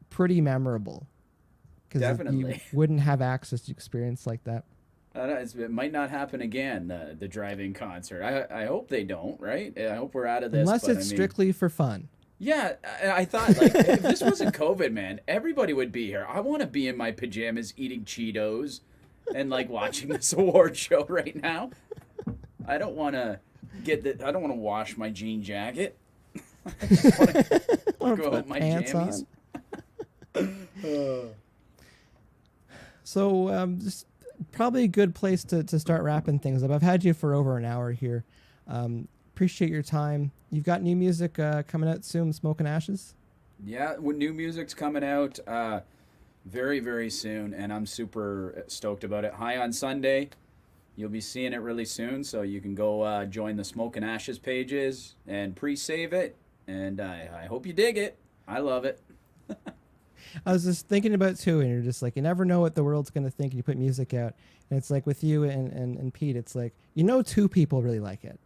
pretty memorable, because you wouldn't have access to experience like that. It might not happen again, the drive-in concert. I hope they don't, right? I hope we're out of this. Unless it's strictly for fun. Yeah, I thought, like, if this wasn't COVID, man, everybody would be here. I want to be in my pajamas eating Cheetos and, like, watching this award show right now. I don't want to I don't want to wash my jean jacket. I just want to go out my jammies. So, just probably a good place to start wrapping things up. I've had you for over an hour here. Appreciate your time. You've got new music coming out soon, Smoke and Ashes? Yeah, new music's coming out very, very soon, and I'm super stoked about it. High on Sunday. You'll be seeing it really soon, so you can go join the Smoke and Ashes pages and pre-save it, and I hope you dig it. I love it. I was just thinking about it too, and you're just like, you never know what the world's going to think, and you put music out, and it's like with you and Pete, it's like, you know, two people really like it.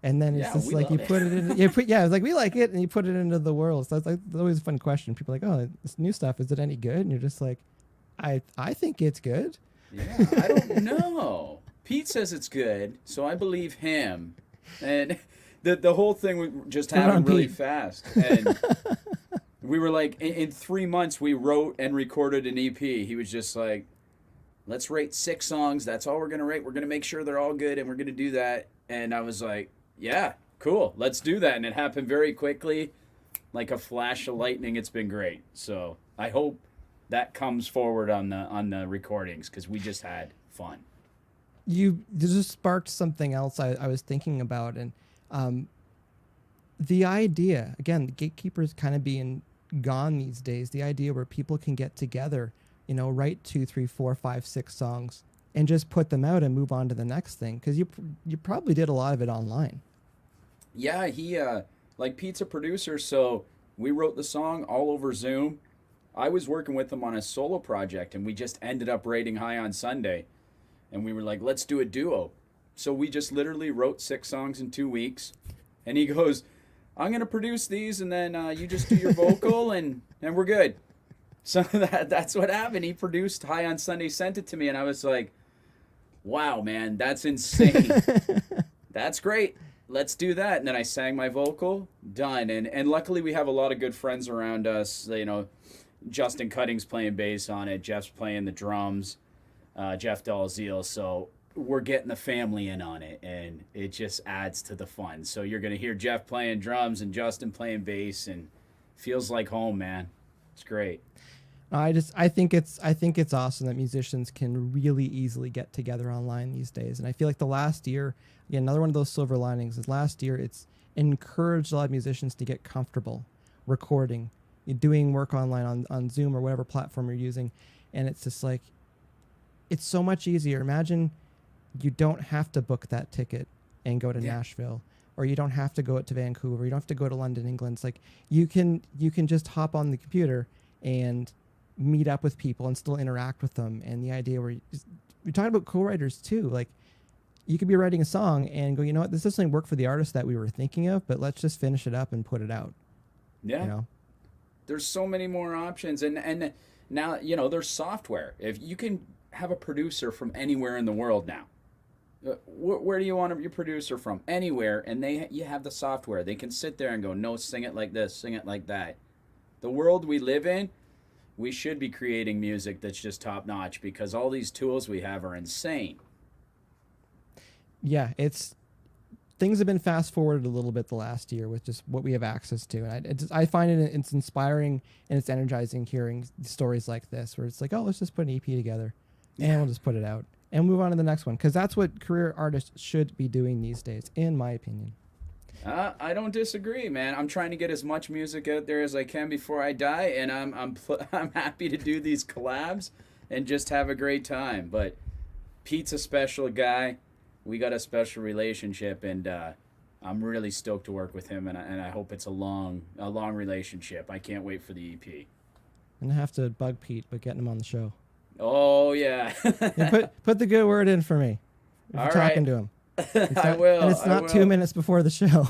And then it's just like you put it in. It's like we like it, and you put it into the world. So it's always a fun question. People are like, oh, this new stuff, is it any good? And you're just like, I think it's good. Yeah, I don't know. Pete says it's good, so I believe him. And the whole thing just happened really fast. And we were like, in 3 months, we wrote and recorded an EP. He was just like, let's rate 6 songs. That's all we're going to rate. We're going to make sure they're all good, and we're going to do that. And I was like, yeah, cool. Let's do that. And it happened very quickly, like a flash of lightning. It's been great. So I hope that comes forward on the recordings, because we just had fun. You just sparked something else I was thinking about, and the idea, again, the gatekeepers kind of being gone these days, the idea where people can get together, write 2, 3, 4, 5, 6 songs and just put them out and move on to the next thing, because you probably did a lot of it online. Yeah, he like Pete's a producer, so we wrote the song all over Zoom. I was working with him on a solo project, and we just ended up rating high on Sunday. And we were like, let's do a duo. So we just literally wrote 6 songs in 2 weeks. And he goes, I'm going to produce these, and then you just do your vocal, and we're good. So that's what happened. He produced High on Sunday, sent it to me, and I was like, wow, man, that's insane. That's great. Let's do that. And then I sang my vocal, done. And luckily we have a lot of good friends around us. Justin Cutting's playing bass on it. Jeff's playing the drums. Jeff Dalziel. So we're getting the family in on it, and it just adds to the fun. So you're going to hear Jeff playing drums and Justin playing bass, and feels like home, man. It's great. I think it's awesome that musicians can really easily get together online these days. And I feel like the last year, again, another one of those silver linings is last year, it's encouraged a lot of musicians to get comfortable recording, doing work online on Zoom or whatever platform you're using. And it's just like, it's so much easier. Imagine you don't have to book that ticket and go to Nashville, or you don't have to go to Vancouver. You don't have to go to London, England. It's like you can just hop on the computer and meet up with people and still interact with them. And the idea where you're talking about co-writers too, like you could be writing a song and go, you know what, this doesn't work for the artist that we were thinking of, but let's just finish it up and put it out. Yeah. There's so many more options. And now, there's software. If you can have a producer from anywhere in the world now. Where do you want your producer from? Anywhere, and you have the software. They can sit there and go, no, sing it like this, sing it like that. The world we live in, we should be creating music that's just top notch, because all these tools we have are insane. Yeah, things have been fast forwarded a little bit the last year with just what we have access to, and I find it's inspiring and it's energizing hearing stories like this, where it's like, oh, let's just put an EP together, and we'll just put it out and move on to the next one, because that's what career artists should be doing these days, in my opinion. I don't disagree, man. I'm trying to get as much music out there as I can before I die, and I'm happy to do these collabs and just have a great time. But Pete's a special guy. We got a special relationship, and I'm really stoked to work with him, and I hope it's a long relationship. I can't wait for the EP. I'm gonna have to bug Pete with getting him on the show. Oh yeah. put the good word in for me. If you're talking to him. I will. And it's not 2 minutes before the show.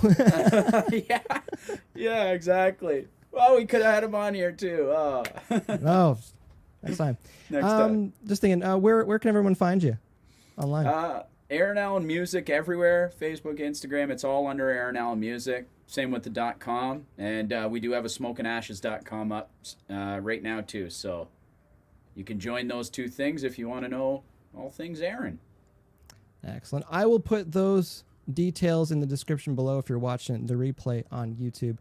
Yeah, exactly. Well, we could have had him on here too. Oh. Oh, next time. Next time. Just thinking, where can everyone find you online? Aaron Allen Music everywhere. Facebook, Instagram. It's all under Aaron Allen Music. Same with the .com. And we do have a smokeandashes.com up right now too. So you can join those two things if you want to know all things Aaron. Excellent. I will put those details in the description below if you're watching the replay on YouTube.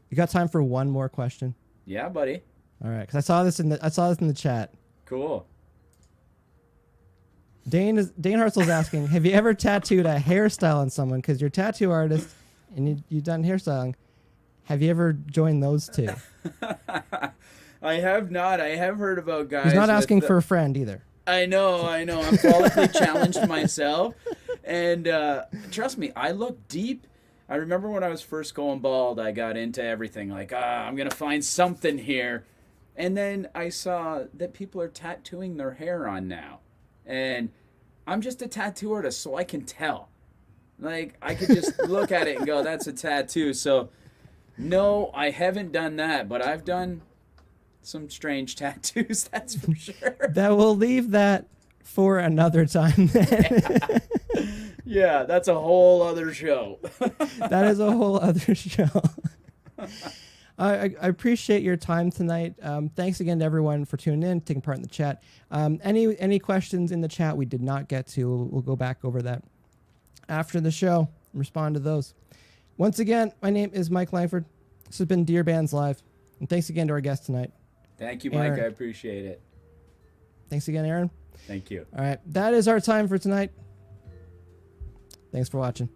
You got time for one more question? Yeah, buddy. All right, because I saw this in the chat. Cool. Dane Hartzell's asking, have you ever tattooed a hairstyle on someone? Because you're a tattoo artist and you've done hairstyling. Have you ever joined those two? I have not. I have heard about guys. He's not asking for a friend either. I know. I'm follically challenged myself. And trust me, I look deep. I remember when I was first going bald, I got into everything. Like, I'm going to find something here. And then I saw that people are tattooing their hair on now. And I'm just a tattoo artist, so I can tell. Like, I could just look at it and go, that's a tattoo. So, no, I haven't done that. But I've done some strange tattoos, that's for sure. That will leave that for another time. Yeah, that's a whole other show. That is a whole other show. I appreciate your time tonight. Thanks again to everyone for tuning in, taking part in the chat. Any questions in the chat we did not get to, we'll go back over that after the show and respond to those. Once again, my name is Mike Langford. This has been Dear Bands Live. And thanks again to our guest tonight. Thank you, Mike. Aaron. I appreciate it. Thanks again, Aaron. Thank you. All right. That is our time for tonight. Thanks for watching.